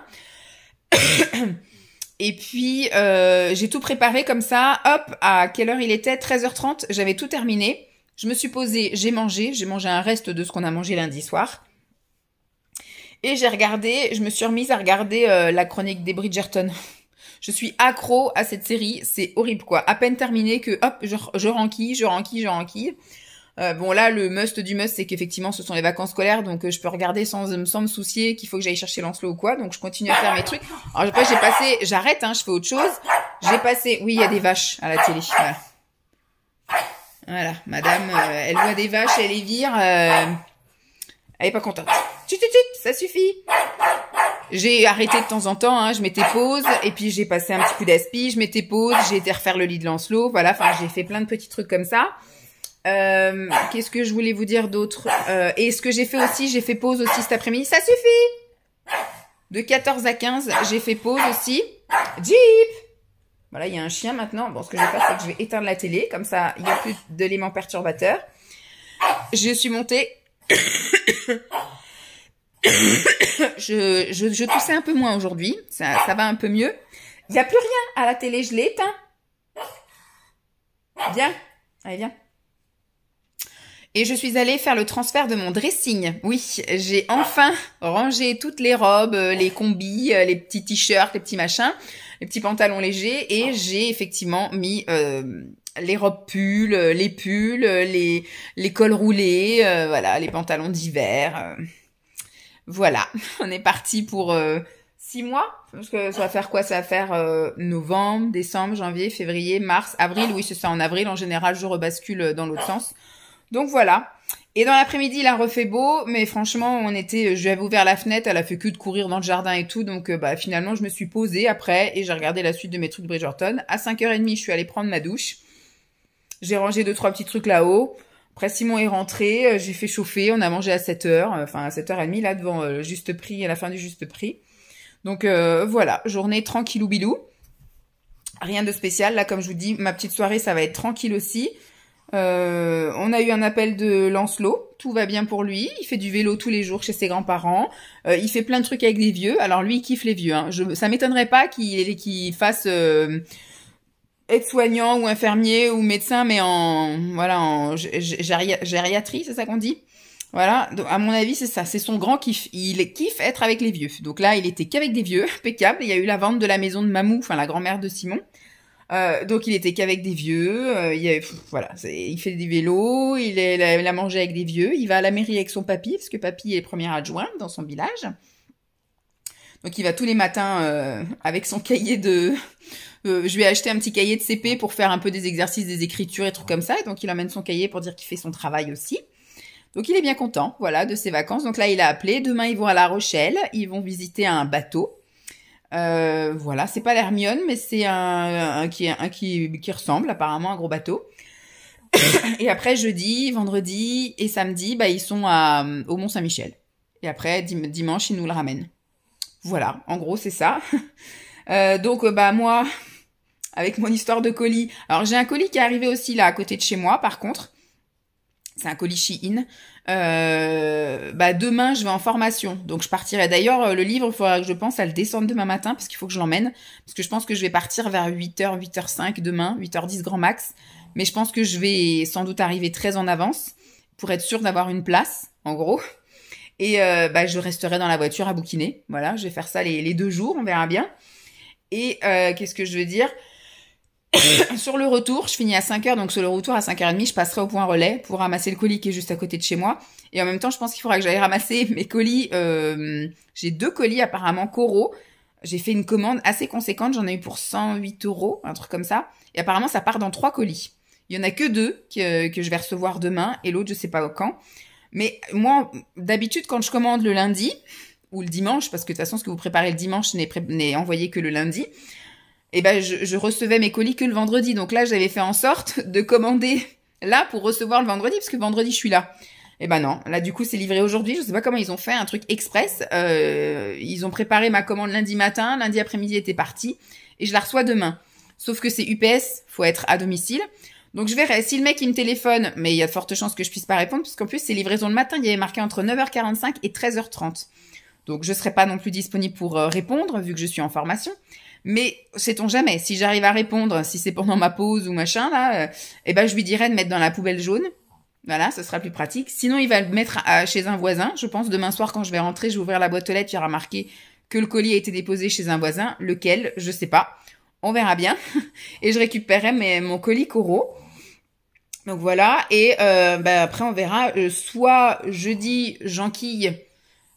Et puis, j'ai tout préparé comme ça. Hop, à quelle heure il était? 13h30, j'avais tout terminé. Je me suis posée, j'ai mangé un reste de ce qu'on a mangé lundi soir. Et je me suis remise à regarder la chronique des Bridgerton. Je suis accro à cette série, c'est horrible quoi. À peine terminé que hop, je renquille. Bon là, le must du must, c'est qu'effectivement, ce sont les vacances scolaires, donc je peux regarder sans me soucier qu'il faut que j'aille chercher Lancelot ou quoi. Donc je continue à faire mes trucs. Alors après, j'arrête, je fais autre chose. Oui, il y a des vaches à la télé. Voilà, madame, elle voit des vaches, elle les vire, elle est pas contente. Tut, ça suffit. J'ai arrêté de temps en temps, je mettais pause, et puis j'ai passé un petit coup d'aspi, je mettais pause, j'ai été refaire le lit de Lancelot, voilà, j'ai fait plein de petits trucs comme ça. Qu'est-ce que je voulais vous dire d'autre? Et ce que j'ai fait aussi, j'ai fait pause aussi cet après-midi, ça suffit. De 14 à 15, j'ai fait pause aussi. Jeep! Voilà, il y a un chien maintenant. Bon, ce que je vais faire, c'est que je vais éteindre la télé. Comme ça, il n'y a plus d'éléments perturbateurs. Je suis montée. je toussais un peu moins aujourd'hui. Ça va un peu mieux. Il n'y a plus rien à la télé. Je l'ai éteint. Viens. Allez, viens. Et je suis allée faire le transfert de mon dressing. Oui, j'ai enfin rangé toutes les robes, les combis, les petits t-shirts, les petits machins, les petits pantalons légers. Et j'ai effectivement mis les robes pulls, les cols roulés, voilà, les pantalons d'hiver. Voilà, on est parti pour 6 mois. Parce que ça va faire quoi? Ça va faire novembre, décembre, janvier, février, mars, avril. Oui, c'est ça, en avril, en général, je rebascule dans l'autre sens. Donc voilà. Et dans l'après-midi, il a refait beau, mais franchement, je lui avais ouvert la fenêtre, elle a fait que de courir dans le jardin et tout, donc bah finalement, je me suis posée après et j'ai regardé la suite de mes trucs Bridgerton. À 5h30, je suis allée prendre ma douche. J'ai rangé 2-3 petits trucs là-haut. Après, Simon est rentré, j'ai fait chauffer, on a mangé à 7h, enfin à 7h30, là, devant le Juste Prix, à la fin du Juste Prix. Donc voilà, journée tranquillou bilou. Rien de spécial, là, comme je vous dis, ma petite soirée, ça va être tranquille aussi. On a eu un appel de Lancelot, tout va bien pour lui, il fait du vélo tous les jours chez ses grands-parents, il fait plein de trucs avec les vieux, alors lui il kiffe les vieux, hein. Ça m'étonnerait pas qu'il fasse aide-soignant ou infirmier ou médecin, mais en gériatrie, c'est ça qu'on dit? Voilà, donc, à mon avis c'est ça, c'est son grand kiff, il kiffe être avec les vieux, donc là il était qu'avec des vieux, impeccable, il y a eu la vente de la maison de Mamou, enfin la grand-mère de Simon. Donc il était qu'avec des vieux, voilà, il fait des vélos, il a mangé avec des vieux, il va à la mairie avec son papy, parce que papy est premier adjoint dans son village. Donc il va tous les matins avec son cahier de... je lui ai acheté un petit cahier de CP pour faire un peu des exercices, des écritures et trucs comme ça, et donc il emmène son cahier pour dire qu'il fait son travail aussi. Donc il est bien content, voilà, de ses vacances. Donc là il a appelé, demain ils vont à La Rochelle, ils vont visiter un bateau. Voilà, c'est pas l'Hermione, mais c'est un qui ressemble apparemment à un gros bateau. Et après jeudi, vendredi et samedi, bah ils sont au Mont Saint-Michel. Et après dimanche ils nous le ramènent. Voilà, en gros c'est ça. Donc bah moi, avec mon histoire de colis. Alors j'ai un colis qui est arrivé aussi là à côté de chez moi. Par contre, c'est un colis Shein. Bah demain je vais en formation, donc je partirai. D'ailleurs le livre, il faudra que je pense à le descendre demain matin parce qu'il faut que je l'emmène, parce que je pense que je vais partir vers 8h, 8h05 demain, 8h10 grand max, mais je pense que je vais sans doute arriver très en avance pour être sûre d'avoir une place, en gros. Et bah je resterai dans la voiture à bouquiner, voilà, je vais faire ça les 2 jours, on verra bien. Et qu'est-ce que je veux dire? Sur le retour, je finis à 5h, donc sur le retour à 5h30, je passerai au point relais pour ramasser le colis qui est juste à côté de chez moi. Et en même temps, je pense qu'il faudra que j'aille ramasser mes colis. J'ai 2 colis apparemment coraux. J'ai fait une commande assez conséquente, j'en ai eu pour 108 €, un truc comme ça. Et apparemment, ça part dans 3 colis. Il y en a que 2 que je vais recevoir demain et l'autre, je sais pas quand. Mais moi, d'habitude, quand je commande le lundi ou le dimanche, parce que de toute façon, ce que vous préparez le dimanche n'est envoyé que le lundi, et ben je recevais mes colis que le vendredi. Donc là, j'avais fait en sorte de commander là pour recevoir le vendredi, parce que vendredi, je suis là. Et ben non, là du coup, c'est livré aujourd'hui. Je sais pas comment ils ont fait, un truc express. Ils ont préparé ma commande lundi matin, lundi après-midi était parti, et je la reçois demain. Sauf que c'est UPS, faut être à domicile. Donc je verrai, si le mec il me téléphone, mais il y a de fortes chances que je puisse pas répondre, parce qu'en plus c'est livraison le matin, il y avait marqué entre 9h45 et 13h30. Donc je serai pas non plus disponible pour répondre, vu que je suis en formation. Mais sait-on jamais, si j'arrive à répondre, si c'est pendant ma pause ou machin, là, eh ben je lui dirai de mettre dans la poubelle jaune. Voilà, ce sera plus pratique. Sinon, il va le mettre chez un voisin. Je pense demain soir, quand je vais rentrer, je vais ouvrir la boîte aux lettres, il y aura marqué que le colis a été déposé chez un voisin. Lequel, je sais pas. On verra bien. Et je récupérerai mon colis coraux. Donc voilà. Et après, on verra. Soit jeudi, j'enquille.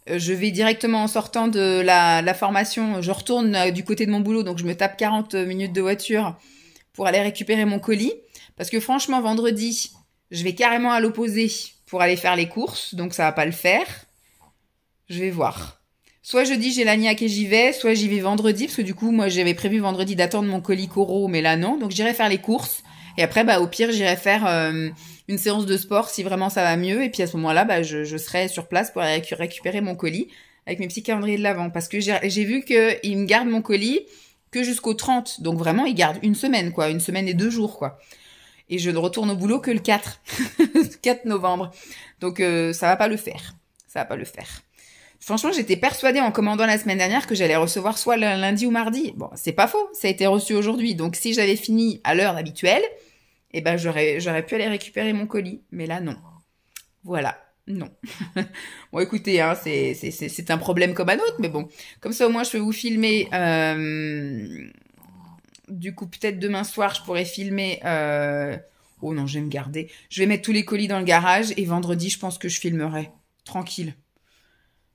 Je vais directement en sortant de la formation, je retourne du côté de mon boulot, donc je me tape 40 minutes de voiture pour aller récupérer mon colis. Parce que franchement, vendredi, je vais carrément à l'opposé pour aller faire les courses, donc ça va pas le faire. Je vais voir. Soit jeudi, j'ai l'agnac et j'y vais, soit j'y vais vendredi, parce que du coup, moi, j'avais prévu vendredi d'attendre mon colis coraux, mais là, non. Donc j'irai faire les courses. Et après, bah, au pire, j'irai faire une séance de sport si vraiment ça va mieux. Et puis à ce moment-là, bah, je serai sur place pour aller récupérer mon colis avec mes petits calendriers de l'Avent. Parce que j'ai vu qu'il me garde mon colis que jusqu'au 30. Donc vraiment, il garde une semaine, quoi. Une semaine et 2 jours, quoi. Et je ne retourne au boulot que le 4. 4 novembre. Donc ça va pas le faire. Ça va pas le faire. Franchement, j'étais persuadée en commandant la semaine dernière que j'allais recevoir soit le lundi ou mardi. Bon, c'est pas faux, ça a été reçu aujourd'hui. Donc si j'avais fini à l'heure habituelle, eh ben j'aurais pu aller récupérer mon colis. Mais là, non. Voilà, non. Bon, écoutez, hein, c'est un problème comme un autre, mais bon. Comme ça, au moins, je peux vous filmer. Du coup, peut-être demain soir, je pourrais filmer... Oh non, je vais me garder. Je vais mettre tous les colis dans le garage et vendredi, je pense que je filmerai. Tranquille.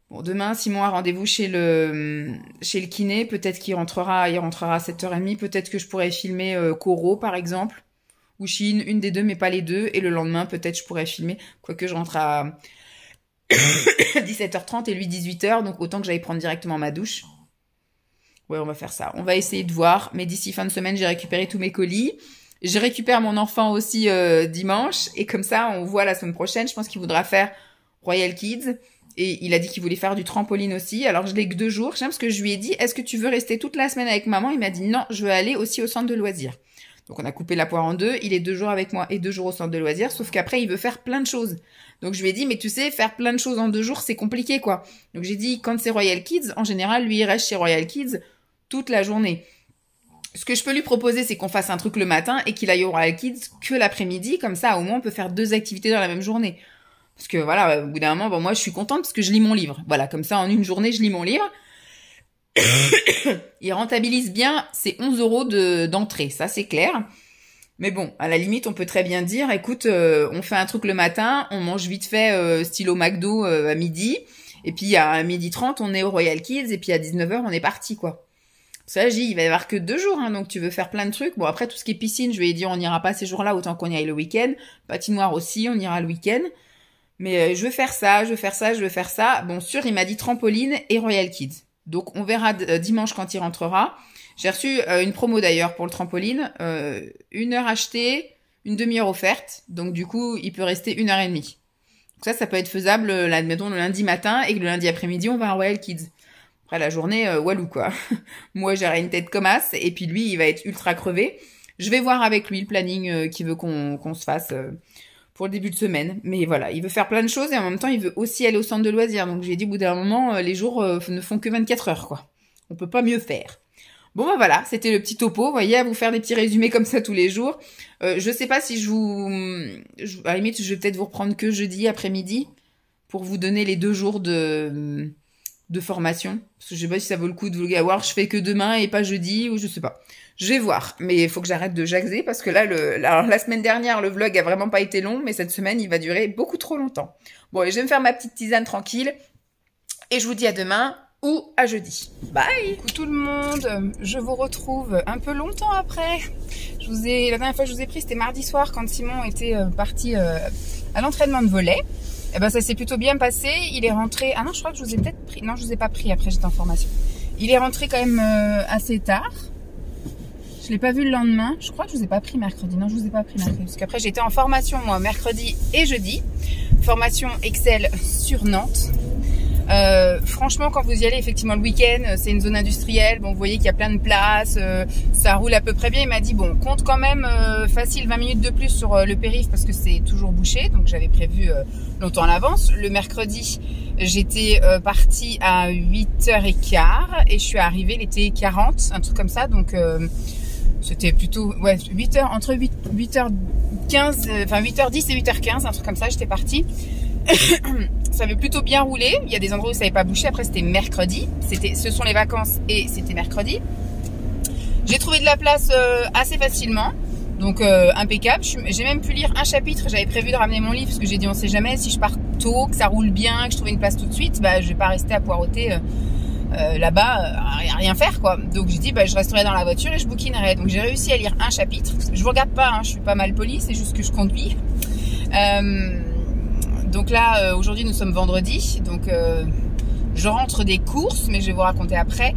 Bon, demain, Simon a rendez-vous chez le kiné. Peut-être qu'il rentrera à 7h30. Peut-être que je pourrais filmer coraux, par exemple. ou Chine, une des deux, mais pas les deux. Et le lendemain, peut-être je pourrais filmer, quoique je rentre à 17h30 et lui 18h, donc autant que j'aille prendre directement ma douche. Ouais, on va faire ça. On va essayer de voir, mais d'ici fin de semaine, j'ai récupéré tous mes colis. Je récupère mon enfant aussi dimanche, et comme ça, on voit la semaine prochaine. Je pense qu'il voudra faire Royal Kids, et il a dit qu'il voulait faire du trampoline aussi. Alors je l'ai que 2 jours, parce que je lui ai dit, est-ce que tu veux rester toute la semaine avec maman? Il m'a dit non, je veux aller aussi au centre de loisirs. Donc on a coupé la poire en deux, il est 2 jours avec moi et 2 jours au centre de loisirs, sauf qu'après il veut faire plein de choses. Donc je lui ai dit, mais tu sais, faire plein de choses en 2 jours, c'est compliqué quoi. Donc j'ai dit, quand c'est Royal Kids, en général, lui il reste chez Royal Kids toute la journée. Ce que je peux lui proposer, c'est qu'on fasse un truc le matin et qu'il aille au Royal Kids que l'après-midi, comme ça au moins on peut faire 2 activités dans la même journée. Parce que voilà, au bout d'un moment, bon, moi je suis contente parce que je lis mon livre. Voilà, comme ça en une journée je lis mon livre. Il rentabilise bien ses 11 € d'entrée, ça c'est clair. Mais bon, à la limite, on peut très bien dire, écoute, on fait un truc le matin, on mange vite fait style au McDo à midi, et puis à 12h30, on est au Royal Kids, et puis à 19h, on est parti, quoi. Ça, il va y avoir que 2 jours, hein, donc tu veux faire plein de trucs. Bon, après, tout ce qui est piscine, je vais dire, on n'ira pas ces jours-là, autant qu'on y aille le week-end. Patinoire aussi, on ira le week-end. Mais je veux faire ça, je veux faire ça, je veux faire ça. Bon, sûr, il m'a dit trampoline et Royal Kids. Donc, on verra dimanche quand il rentrera. J'ai reçu une promo d'ailleurs pour le trampoline. 1 heure achetée, une demi-heure offerte. Donc, du coup, il peut rester 1h30. Donc ça peut être faisable, admettons, le lundi matin et que le lundi après-midi, on va à Royal Kids. Après la journée, walou quoi. Moi, j'aurai une tête comme as, et puis lui, il va être ultra crevé. Je vais voir avec lui le planning qu'il veut qu'on se fasse pour le début de semaine. Mais voilà, il veut faire plein de choses et en même temps, il veut aussi aller au centre de loisirs. Donc j'ai dit au bout d'un moment, les jours ne font que 24 heures quoi. On peut pas mieux faire. Bon bah voilà, c'était le petit topo. Vous voyez, à vous faire des petits résumés comme ça tous les jours. Je sais pas si à la limite, je vais peut-être vous reprendre que jeudi après-midi pour vous donner les 2 jours de formation. Parce que je sais pas si ça vaut le coup de vous voir, je fais que demain et pas jeudi, ou je sais pas. Je vais voir. Mais il faut que j'arrête de jaxer parce que là, alors, la semaine dernière, le vlog a vraiment pas été long, mais cette semaine, il va durer beaucoup trop longtemps. Bon, et je vais me faire ma petite tisane tranquille. Et je vous dis à demain ou à jeudi. Bye! Coucou tout le monde, je vous retrouve un peu longtemps après. La dernière fois que je vous ai pris, c'était mardi soir quand Simon était parti à l'entraînement de volley. Eh ben ça s'est plutôt bien passé. Il est rentré. Ah non, je crois que je vous ai peut-être pris. Non, je vous ai pas pris. Après, j'étais en formation. Il est rentré quand même assez tard. Je l'ai pas vu le lendemain. Je crois que je vous ai pas pris mercredi. Non, je vous ai pas pris mercredi. Parce qu'après, j'étais en formation moi mercredi et jeudi. Formation Excel sur Nantes. Franchement, quand vous y allez, effectivement, le week-end, c'est une zone industrielle. Bon, vous voyez qu'il y a plein de places, ça roule à peu près bien. Il m'a dit, bon, compte quand même facile 20 minutes de plus sur le périph' parce que c'est toujours bouché. Donc, j'avais prévu longtemps à l'avance. Le mercredi, j'étais partie à 8h15 et je suis arrivée, il était 40, un truc comme ça. Donc, c'était plutôt, ouais, 8h, entre 8h15, enfin 8h10 et 8h15, un truc comme ça, j'étais partie. Ça avait plutôt bien roulé. Il y a des endroits où ça n'avait pas bouché. Après, c'était mercredi. Ce sont les vacances et c'était mercredi. J'ai trouvé de la place assez facilement. Donc, impeccable. J'ai même pu lire un chapitre. J'avais prévu de ramener mon livre parce que j'ai dit, on sait jamais. Si je pars tôt, que ça roule bien, que je trouve une place tout de suite, bah, je vais pas rester à poireauter là-bas, rien faire, quoi. Donc, j'ai dit, bah, je resterai dans la voiture et je bouquinerai. Donc, j'ai réussi à lire un chapitre. Je vous regarde pas, hein, je suis pas mal polie. C'est juste que je conduis. Donc là, aujourd'hui, nous sommes vendredi, donc je rentre des courses, mais je vais vous raconter après.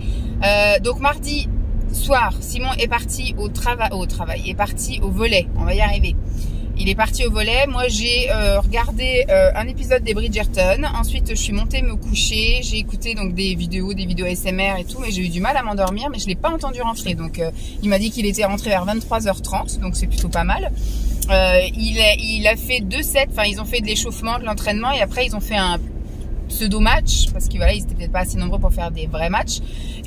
Donc mardi soir, Simon est parti au travail, est parti au volley. On va y arriver. Il est parti au volley. Moi, j'ai regardé un épisode des Bridgerton. Ensuite, je suis montée me coucher. J'ai écouté donc des vidéos ASMR et tout, mais j'ai eu du mal à m'endormir, mais je l'ai pas entendu rentrer. Donc, il m'a dit qu'il était rentré vers 23h30, donc c'est plutôt pas mal. Il a fait 2 sets, enfin ils ont fait de l'échauffement, de l'entraînement et après ils ont fait un pseudo-match parce que voilà, ils étaient peut-être pas assez nombreux pour faire des vrais matchs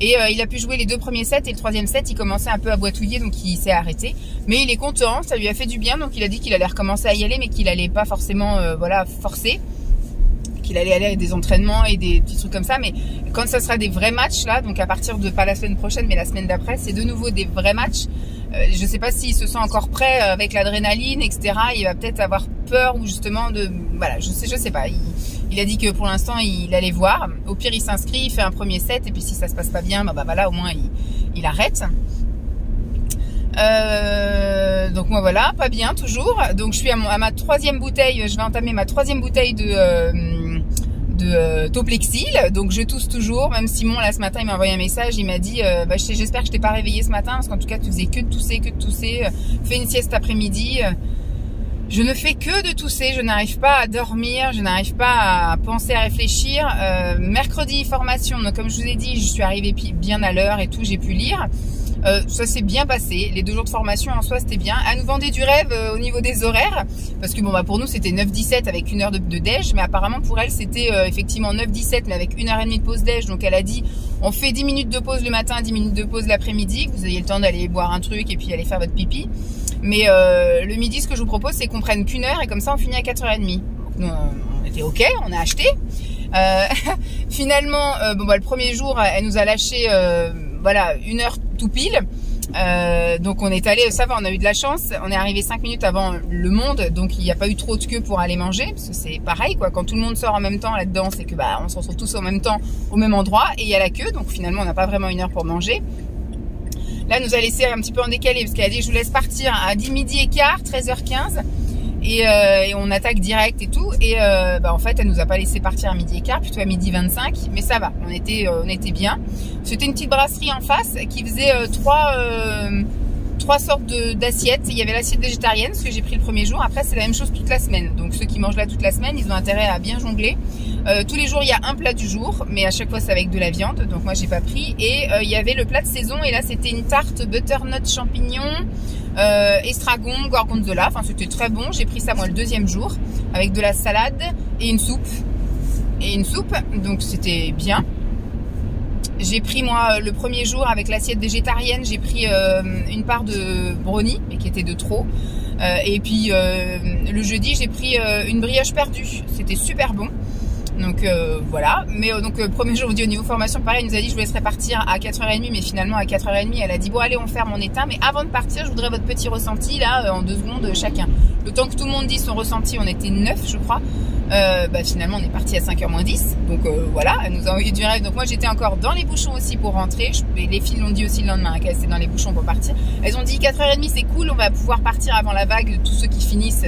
et il a pu jouer les 2 premiers sets et le 3e set il commençait un peu à boitouiller donc il s'est arrêté, mais il est content, ça lui a fait du bien, donc il a dit qu'il allait recommencer à y aller mais qu'il allait pas forcément voilà, forcer, qu'il allait aller avec des entraînements et des petits trucs comme ça, mais quand ça sera des vrais matchs là, donc à partir de pas la semaine prochaine mais la semaine d'après, c'est de nouveau des vrais matchs. Je sais pas s'il se sent encore prêt avec l'adrénaline, etc. Il va peut-être avoir peur ou justement de... Voilà, je sais pas. Il a dit que pour l'instant, il allait voir. Au pire, il s'inscrit, il fait un premier set et puis si ça se passe pas bien, bah voilà, au moins il arrête. Donc moi voilà, pas bien toujours. Donc je suis à ma 3e bouteille, je vais entamer ma 3e bouteille de Toplexil. Donc je tousse toujours. Même Simon là ce matin il m'a envoyé un message, il m'a dit j'espère que je t'ai pas réveillé ce matin parce qu'en tout cas tu faisais que de tousser, fais une sieste après-midi. Je ne fais que de tousser, je n'arrive pas à dormir, je n'arrive pas à penser, à réfléchir. Mercredi formation, donc comme je vous ai dit, je suis arrivée bien à l'heure et tout, j'ai pu lire. Ça s'est bien passé, les 2 jours de formation en soi c'était bien. Elle nous vendait du rêve au niveau des horaires, parce que bon pour nous c'était 9-17 avec 1 heure de déj, mais apparemment pour elle c'était effectivement 9-17 mais avec 1h30 de pause déj. Donc elle a dit on fait 10 minutes de pause le matin, 10 minutes de pause l'après-midi, que vous ayez le temps d'aller boire un truc et puis aller faire votre pipi. Mais le midi ce que je vous propose c'est qu'on prenne qu'1 heure et comme ça on finit à 4h30. Donc, on était ok, on a acheté. Finalement le premier jour elle nous a lâché 1 heure tout pile. Donc on est allé, ça va, on a eu de la chance, on est arrivé 5 minutes avant le monde, donc il n'y a pas eu trop de queue pour aller manger, parce que c'est pareil quoi, quand tout le monde sort en même temps là-dedans, c'est que on se retrouve tous en même temps au même endroit et il y a la queue, donc finalement on n'a pas vraiment 1 heure pour manger. Là elle nous a laissé un petit peu en décalé parce qu'elle a dit je vous laisse partir à 10h15, 13h15 et on attaque direct et tout, et en fait elle nous a pas laissé partir à 12h15, plutôt à 12h25, mais ça va, on était bien. C'était une petite brasserie en face qui faisait 3 sortes d'assiettes. Il y avait l'assiette végétarienne, ce que j'ai pris le premier jour. Après c'est la même chose toute la semaine, donc ceux qui mangent là toute la semaine ils ont intérêt à bien jongler. Tous les jours il y a un plat du jour, mais à chaque fois c'est avec de la viande, donc moi j'ai pas pris. Et il y avait le plat de saison, et là c'était une tarte butternut champignons, estragon, gorgonzola, enfin c'était très bon. J'ai pris ça moi le 2e jour avec de la salade et une soupe, donc c'était bien. J'ai pris moi le premier jour avec l'assiette végétarienne, j'ai pris une part de brownie mais qui était de trop, et puis le jeudi j'ai pris une brioche perdue, c'était super bon. Donc voilà, mais donc premier jour, vous dit au niveau formation, pareil, elle nous a dit je vous laisserai partir à 4h30, mais finalement à 4h30 elle a dit bon allez on ferme, on éteint, mais avant de partir je voudrais votre petit ressenti là en 2 secondes chacun. Le temps que tout le monde dise son ressenti, on était 9 je crois, finalement on est parti à 5h-10, donc voilà, elle nous a envoyé du rêve. Donc moi j'étais encore dans les bouchons aussi pour rentrer, et les filles l'ont dit aussi le lendemain qu'elles étaient dans les bouchons pour partir. Elles ont dit 4h30 c'est cool, on va pouvoir partir avant la vague, tous ceux qui finissent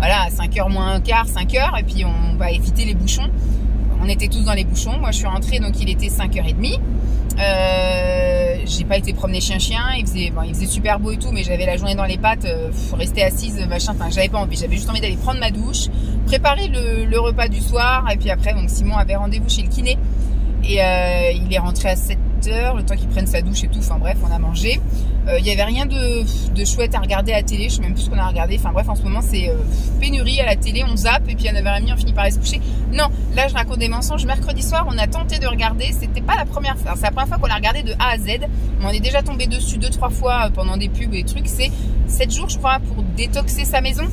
à 5h moins un quart, 5h, et puis on va éviter les bouchons. On était tous dans les bouchons, moi je suis rentrée donc il était 5h30. J'ai pas été promener chien, il faisait super beau et tout, mais j'avais la journée dans les pattes, rester assise, j'avais pas envie, j'avais juste envie d'aller prendre ma douche, préparer le repas du soir, et puis après donc Simon avait rendez-vous chez le kiné, et il est rentré à 7h, le temps qu'il prenne sa douche et tout, enfin bref, on a mangé. Il y avait rien de chouette à regarder à la télé, je sais même plus ce qu'on a regardé, enfin bref, en ce moment c'est pénurie à la télé, on zappe et puis à 9h30 on finit par aller se coucher. Non, là je raconte des mensonges. Mercredi soir on a tenté de regarder, c'était pas la première fois, c'est la première fois qu'on l'a regardé de A à Z, mais on est déjà tombé dessus 2-3 fois pendant des pubs et des trucs. C'est 7 jours je crois pour détoxer sa maison,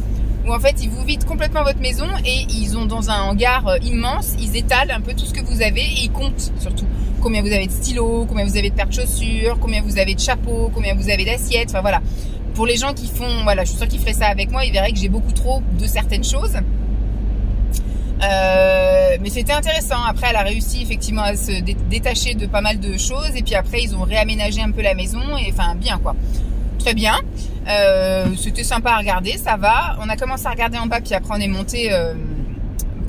où en fait ils vous vident complètement votre maison et ils ont dans un hangar immense, ils étalent un peu tout ce que vous avez et ils comptent surtout combien vous avez de stylos, combien vous avez de paires de chaussures, combien vous avez de chapeaux, combien vous avez d'assiettes, enfin voilà. Pour les gens qui font, voilà, je suis sûre qu'ils feraient ça avec moi, ils verraient que j'ai beaucoup trop de certaines choses. Mais c'était intéressant. Après elle a réussi effectivement à se détacher de pas mal de choses, et puis après ils ont réaménagé un peu la maison, et enfin bien quoi. Très bien, c'était sympa à regarder, ça va. On a commencé à regarder en bas, puis après on est monté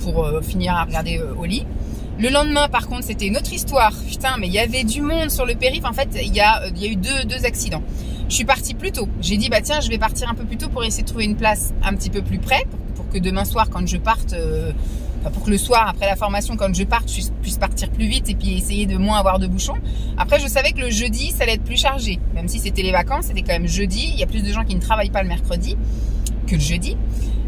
pour finir à regarder au lit. Le lendemain par contre c'était une autre histoire, putain, mais il y avait du monde sur le périph'. En fait il y a eu deux accidents. Je suis partie plus tôt, j'ai dit bah tiens je vais partir un peu plus tôt pour essayer de trouver une place un petit peu plus près, pour que demain soir quand je parte, pour que le soir après la formation quand je parte je puisse partir plus vite et puis essayer de moins avoir de bouchons. Après je savais que le jeudi ça allait être plus chargé, même si c'était les vacances, c'était quand même jeudi, il y a plus de gens qui ne travaillent pas le mercredi que le jeudi.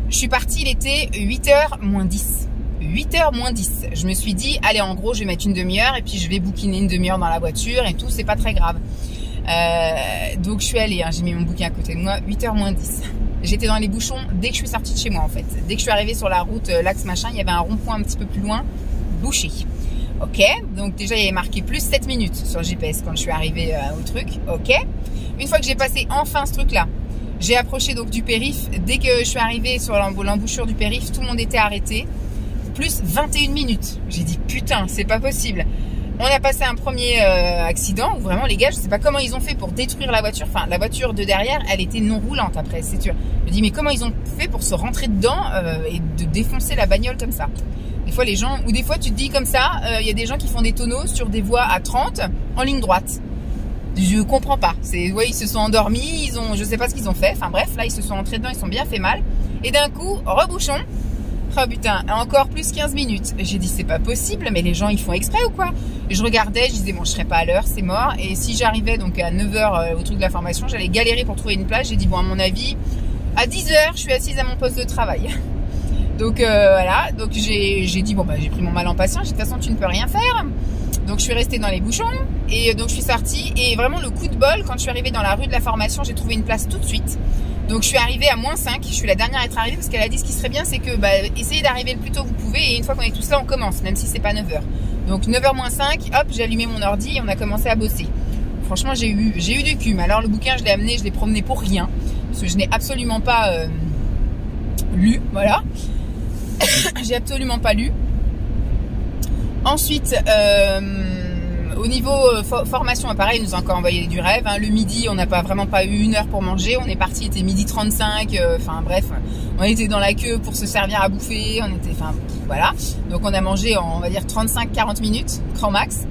Je suis partie, il était 8h-10. 8h-10. Je me suis dit, allez, en gros, je vais mettre une demi-heure et puis je vais bouquiner une demi-heure dans la voiture et tout, c'est pas très grave. Donc je suis allée, j'ai mis mon bouquin à côté de moi, 8h-10. J'étais dans les bouchons dès que je suis sortie de chez moi en fait. Dès que je suis arrivée sur la route, l'axe machin, il y avait un rond-point un petit peu plus loin, bouché. Ok, donc déjà il y avait marqué plus 7 minutes sur le GPS quand je suis arrivée au truc. Ok, une fois que j'ai passé enfin ce truc là, j'ai approché donc du périph'. Dès que je suis arrivée sur l'embouchure du périph', tout le monde était arrêté. Plus 21 minutes. J'ai dit putain, c'est pas possible. On a passé un premier accident où vraiment les gars, je sais pas comment ils ont fait pour détruire la voiture. Enfin, la voiture de derrière, elle était non roulante après, c'est sûr. Je me dis mais comment ils ont fait pour se rentrer dedans et de défoncer la bagnole comme ça? Des fois les gens, ou des fois tu te dis comme ça, il y a des gens qui font des tonneaux sur des voies à 30 en ligne droite. Je comprends pas. Ouais, ils se sont endormis, je sais pas ce qu'ils ont fait. Enfin bref, là ils se sont entrés dedans, ils se sont bien fait mal. Et d'un coup, rebouchon. Oh putain, encore plus 15 minutes. J'ai dit c'est pas possible, mais les gens ils font exprès ou quoi? Et je regardais, je disais bon je serai pas à l'heure, c'est mort. Et si j'arrivais donc à 9h au truc de la formation, j'allais galérer pour trouver une place. J'ai dit bon à mon avis, à 10h je suis assise à mon poste de travail. Donc voilà, donc j'ai dit bon bah j'ai pris mon mal en patience, de toute façon tu ne peux rien faire. Donc je suis restée dans les bouchons et donc je suis sortie et vraiment le coup de bol, quand je suis arrivée dans la rue de la formation, j'ai trouvé une place tout de suite. Donc je suis arrivée à -5, je suis la dernière à être arrivée parce qu'elle a dit ce qui serait bien c'est que essayez d'arriver le plus tôt que vous pouvez et une fois qu'on est tous là on commence, même si c'est pas 9h. Donc 9h-5, hop j'ai allumé mon ordi et on a commencé à bosser. Franchement j'ai eu du cul, mais alors le bouquin je l'ai amené, je l'ai promené pour rien, parce que je n'ai absolument pas lu, voilà. J'ai absolument pas lu. Ensuite, au niveau formation, pareil, ils nous ont encore envoyé du rêve. Hein. Le midi, on n'a vraiment pas eu 1 heure pour manger. On est parti, il était 12h35. Enfin bref, on était dans la queue pour se servir à bouffer. Enfin voilà. Donc on a mangé en, on va dire 35-40 minutes, grand max.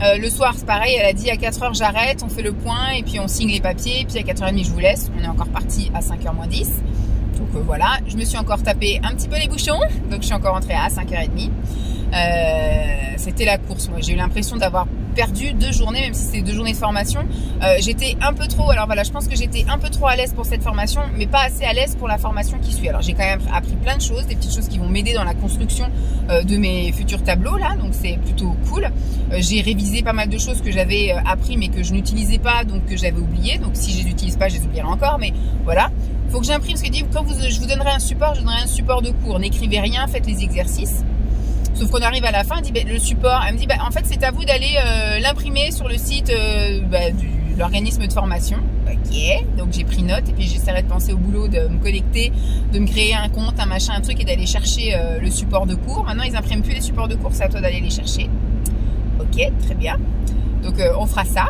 Le soir, c'est pareil. Elle a dit à 4h j'arrête, on fait le point et puis on signe les papiers. Et puis à 4h30 je vous laisse. On est encore parti à 5h-10. Donc voilà, je me suis encore tapé un petit peu les bouchons, donc je suis encore rentrée à 5h30. C'était la course, moi j'ai eu l'impression d'avoir perdu 2 journées, même si c'est 2 journées de formation. J'étais un peu trop, alors voilà, je pense que j'étais un peu trop à l'aise pour cette formation, mais pas assez à l'aise pour la formation qui suit. Alors j'ai quand même appris plein de choses, des petites choses qui vont m'aider dans la construction de mes futurs tableaux là, donc c'est plutôt cool. J'ai révisé pas mal de choses que j'avais appris mais que je n'utilisais pas, donc que j'avais oublié, donc si je les utilise pas je les oublierai encore, mais voilà. Faut que j'imprime, ce que dit, quand je vous donnerai un support, je donnerai un support de cours. N'écrivez rien, faites les exercices. Sauf qu'on arrive à la fin, elle dit le support, elle me dit en fait c'est à vous d'aller l'imprimer sur le site de l'organisme de formation. Ok, donc j'ai pris note et puis j'essaierai de penser au boulot, de me connecter, de me créer un compte, un machin, un truc et d'aller chercher le support de cours. Maintenant ils impriment plus les supports de cours, c'est à toi d'aller les chercher. Ok, très bien. Donc on fera ça.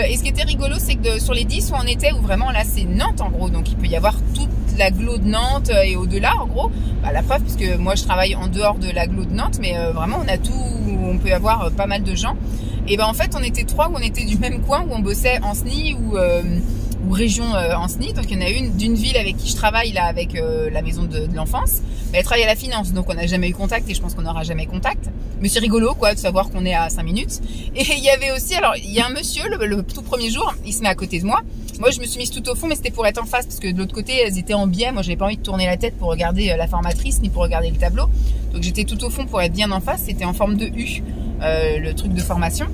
Et ce qui était rigolo, c'est que sur les 10 où on était, où vraiment là c'est Nantes en gros, donc il peut y avoir toute l'agglo de Nantes et au-delà en gros. La preuve, parce que moi je travaille en dehors de l'agglo de Nantes, mais vraiment on a tout, on peut y avoir pas mal de gens. Et en fait on était 3 où on était du même coin, où on bossait en SNI ou région en SNI. Donc il y en a une d'une ville avec qui je travaille là, avec la maison de l'enfance. Elle travaille à la finance, donc on n'a jamais eu contact et je pense qu'on n'aura jamais contact. Mais c'est rigolo quoi de savoir qu'on est à 5 minutes. Et il y avait aussi, alors il y a un monsieur, le tout premier jour, il se met à côté de moi. Moi je me suis mise tout au fond, mais c'était pour être en face, parce que de l'autre côté elles étaient en biais. Moi j'avais pas envie de tourner la tête pour regarder la formatrice ni pour regarder le tableau. Donc j'étais tout au fond pour être bien en face. C'était en forme de U, le truc de formation.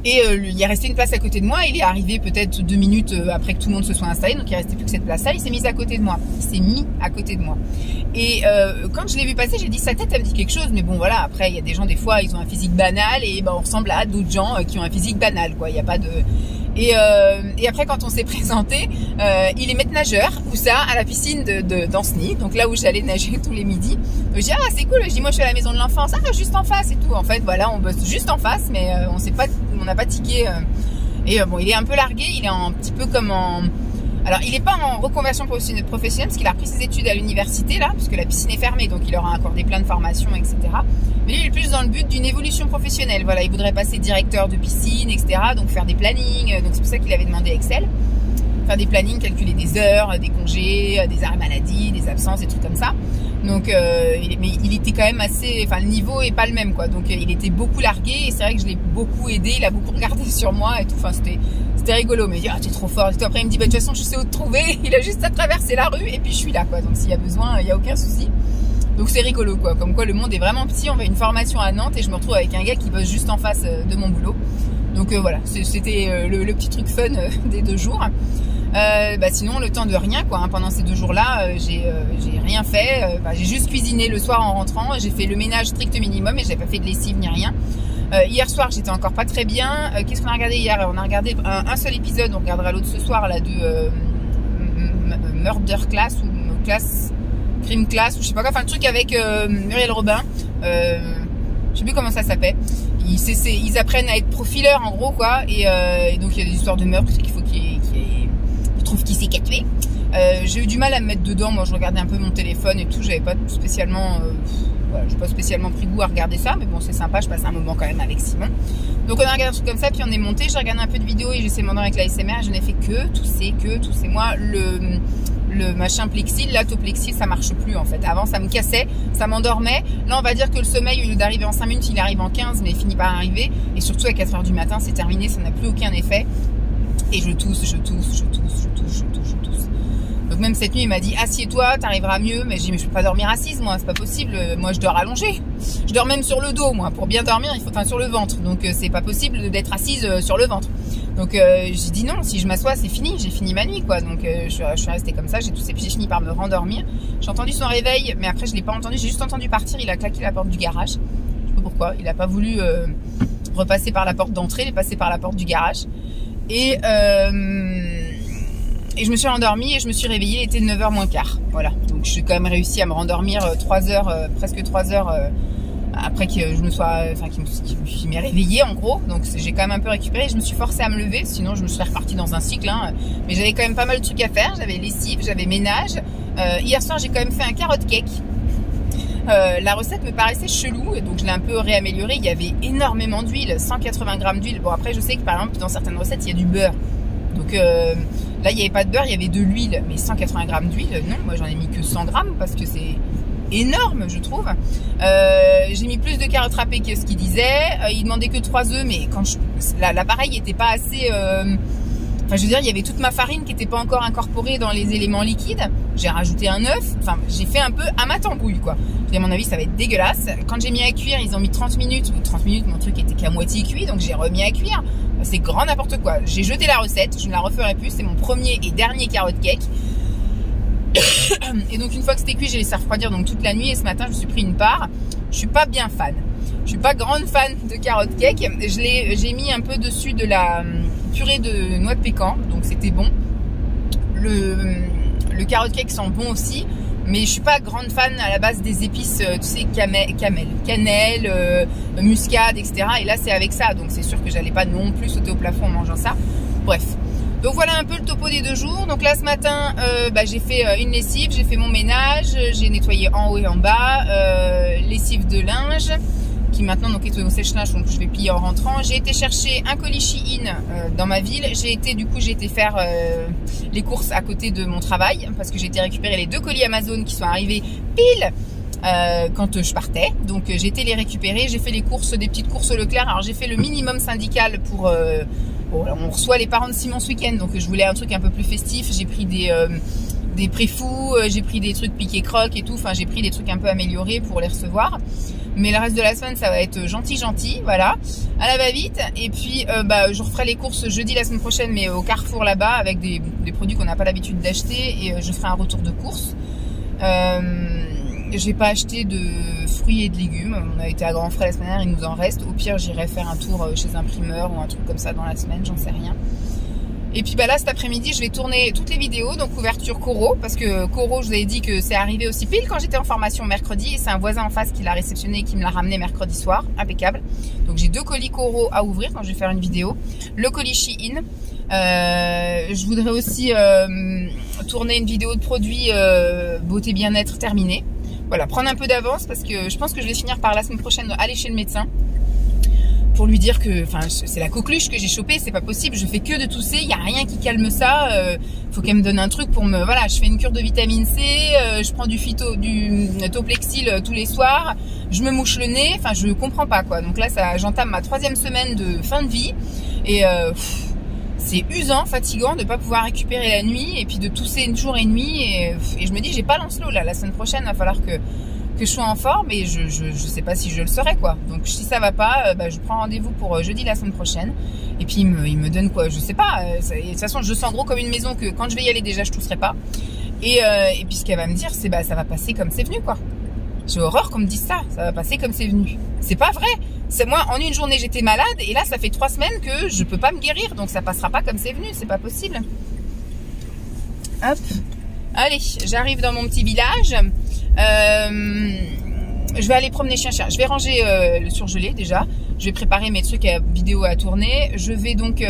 Et il est resté une place à côté de moi. Il est arrivé peut-être 2 minutes après que tout le monde se soit installé. Donc il restait plus que cette place-là. Il s'est mis à côté de moi. Et quand je l'ai vu passer, j'ai dit sa tête, elle me dit quelque chose. Mais bon voilà, après il y a des gens, des fois ils ont un physique banal et on ressemble à d'autres gens qui ont un physique banal quoi. Il n'y a pas de... Et après quand on s'est présenté, il est maître nageur, où ça, à la piscine d'Anceny, donc là où j'allais nager tous les midis. Je dis c'est cool, je dis moi je suis à la maison de l'enfance, juste en face et tout. En fait voilà, on bosse juste en face, mais on n'a pas tiqué. Et bon, il est un peu largué, il est un petit peu comme en... Alors il n'est pas en reconversion professionnelle parce qu'il a repris ses études à l'université là, parce que la piscine est fermée, donc il aura accordé plein de formations, etc. Mais lui il est plus dans le but d'une évolution professionnelle. Voilà, il voudrait passer directeur de piscine, etc. Donc faire des plannings, donc c'est pour ça qu'il avait demandé Excel. Faire des plannings, calculer des heures, des congés, des arrêts maladie, des absences, des trucs comme ça. Donc mais il était quand même assez, enfin le niveau est pas le même quoi. Donc il était beaucoup largué et c'est vrai que je l'ai beaucoup aidé, il a beaucoup regardé sur moi et tout. Enfin c'était rigolo, mais il dit t'es trop fort. Et tout. Après il me dit de toute façon je sais où te trouver. Il a juste à traverser la rue et puis je suis là quoi. Donc s'il y a besoin, il y a aucun souci. Donc c'est rigolo quoi. Comme quoi le monde est vraiment petit. On fait une formation à Nantes et je me retrouve avec un gars qui bosse juste en face de mon boulot. Donc voilà, c'était le petit truc fun des 2 jours. Sinon le temps de rien quoi, hein. Pendant ces 2 jours là j'ai rien fait, j'ai juste cuisiné le soir en rentrant, j'ai fait le ménage strict minimum et j'ai pas fait de lessive ni rien. Hier soir j'étais encore pas très bien. Qu'est-ce qu'on a regardé hier? On a regardé un seul épisode, on regardera l'autre ce soir là de Murder Class ou Crime Class ou je sais pas quoi, enfin le truc avec Muriel Robin. je sais plus comment ça s'appelle. Ils apprennent à être profileurs en gros quoi, et donc il y a des histoires de meurtre qu'il faut qu'ils trouvent qui c'est qui a tué. J'ai eu du mal à me mettre dedans, moi je regardais un peu mon téléphone et tout, j'avais pas spécialement voilà, j'ai pas spécialement pris goût à regarder ça, mais bon c'est sympa, je passe un moment quand même avec Simon. Donc on a regardé un truc comme ça, puis on est monté, j'ai regardé un peu de vidéos et j'essaie de m'endormir avec la SMR, je n'ai fait que tousser. Moi le machin plexi, l'autoplexi, ça marche plus en fait. Avant ça me cassait, ça m'endormait. Là on va dire que le sommeil, au lieu d'arriver en 5 minutes, il arrive en 15, mais il finit par arriver. Et surtout à 4 h du matin, c'est terminé, ça n'a plus aucun effet. Et je tousse. Donc même cette nuit, il m'a dit assieds-toi, t'arriveras mieux. Mais j'ai dit mais je peux pas dormir assise, moi, c'est pas possible. Moi, je dors allongée. Je dors même sur le dos, moi. Pour bien dormir, il faut sur le ventre. Donc c'est pas possible d'être assise sur le ventre. Donc j'ai dit non, si je m'assois, c'est fini. J'ai fini ma nuit, quoi. Donc je suis restée comme ça, j'ai toussé, puis j'ai fini par me rendormir. J'ai entendu son réveil, mais après je l'ai pas entendu. J'ai juste entendu partir. Il a claqué la porte du garage. Je sais pas pourquoi. Il a pas voulu repasser par la porte d'entrée. Il est passé par la porte du garage. Et je me suis endormie et je me suis réveillée, il était 9h moins quart. Voilà. Donc j'ai quand même réussi à me rendormir 3 heures, presque 3 heures après que je me sois, enfin, que je m'ai réveillée en gros. Donc j'ai quand même un peu récupéré. Je me suis forcée à me lever, sinon je me serais repartie dans un cycle. Hein. Mais j'avais quand même pas mal de trucs à faire. J'avais lessive, j'avais ménage. Hier soir, j'ai quand même fait un carotte cake. La recette me paraissait chelou, et donc je l'ai un peu réaméliorée. Il y avait énormément d'huile, 180 grammes d'huile. Bon après, je sais que par exemple dans certaines recettes, il y a du beurre. Donc là, il n'y avait pas de beurre, il y avait de l'huile, mais 180 grammes d'huile, non, moi j'en ai mis que 100 grammes parce que c'est énorme, je trouve. J'ai mis plus de carottes râpées que ce qu'il disait. Il demandait que 3 œufs, mais quand l'appareil n'était pas assez... Enfin, je veux dire, il y avait toute ma farine qui n'était pas encore incorporée dans les éléments liquides. J'ai rajouté un œuf. Enfin, j'ai fait un peu à ma tambouille, quoi. Et à mon avis, ça va être dégueulasse. Quand j'ai mis à cuire, ils ont mis 30 minutes. 30 minutes, mon truc était qu'à moitié cuit, donc j'ai remis à cuire. C'est grand n'importe quoi. J'ai jeté la recette, je ne la referai plus. C'est mon premier et dernier carotte cake. Et donc, une fois que c'était cuit, j'ai laissé refroidir donc toute la nuit. Et ce matin, je me suis pris une part. Je suis pas bien fan. Je suis pas grande fan de carotte cake. J'ai mis un peu dessus de la purée de noix de pécan, donc c'était bon. Le carotte cake sent bon aussi, mais je suis pas grande fan à la base des épices, tu sais, cannelle, muscade, etc. Et là c'est avec ça, donc c'est sûr que j'allais pas non plus sauter au plafond en mangeant ça. Bref. Donc voilà un peu le topo des 2 jours. Donc là ce matin, j'ai fait une lessive, j'ai fait mon ménage, j'ai nettoyé en haut et en bas, lessive de linge, qui maintenant donc est au sèche-linge, donc je vais plier en rentrant. J'ai été chercher un colis Shein dans ma ville. J'ai été faire les courses à côté de mon travail, parce que j'ai été récupérer les 2 colis Amazon qui sont arrivés pile quand je partais. Donc j'ai été les récupérer. J'ai fait les courses, des petites courses Leclerc. Alors j'ai fait le minimum syndical pour... on reçoit les parents de Simon ce week-end, donc je voulais un truc un peu plus festif. J'ai pris des préfous, j'ai pris des trucs piqué croque et tout. Enfin, j'ai pris des trucs un peu améliorés pour les recevoir. Mais le reste de la semaine, ça va être gentil, voilà, à la va-vite. Et puis, je referai les courses jeudi la semaine prochaine, mais au Carrefour là-bas, avec des produits qu'on n'a pas l'habitude d'acheter. Et je ferai un retour de course. J'ai pas acheté de fruits et de légumes. On a été à Grand Frais la semaine dernière, il nous en reste. Au pire, j'irai faire un tour chez un primeur ou un truc comme ça dans la semaine, j'en sais rien. Et puis là cet après-midi je vais tourner toutes les vidéos, donc ouverture Coro, parce que Coro, je vous avais dit que c'est arrivé aussi pile quand j'étais en formation mercredi, et c'est un voisin en face qui l'a réceptionné et qui me l'a ramené mercredi soir, impeccable. Donc j'ai 2 colis Coro à ouvrir quand je vais faire une vidéo, le colis Shein. Je voudrais aussi tourner une vidéo de produits beauté bien-être terminée. Voilà, prendre un peu d'avance parce que je pense que je vais finir par la semaine prochaine aller chez le médecin pour lui dire que, enfin, c'est la coqueluche que j'ai chopée, c'est pas possible, je fais que de tousser, il y a rien qui calme ça, faut qu'elle me donne un truc pour me, voilà, je fais une cure de vitamine C, je prends du Toplexil tous les soirs, je me mouche le nez, enfin, je comprends pas, quoi. Donc là, j'entame ma 3e semaine de fin de vie, et c'est usant, fatigant de pas pouvoir récupérer la nuit, et puis de tousser jour et nuit, et je me dis, j'ai pas Lancelot, là, la semaine prochaine, il va falloir que je sois en forme, et je sais pas si je le serai, quoi. Donc si ça va pas, je prends rendez-vous pour jeudi la semaine prochaine, et puis il me donne quoi, je sais pas, de toute façon je sens gros comme une maison que quand je vais y aller déjà je tousserai pas, et puis ce qu'elle va me dire c'est ça va passer comme c'est venu, quoi. J'ai horreur qu'on me dise ça va passer comme c'est venu. C'est pas vrai, c'est moi en une journée j'étais malade, et là ça fait 3 semaines que je peux pas me guérir, donc ça passera pas comme c'est venu, c'est pas possible. Hop, allez, j'arrive dans mon petit village. je vais aller promener chien-chien. Je vais ranger le surgelé déjà. Je vais préparer mes trucs vidéo à tourner. Je vais donc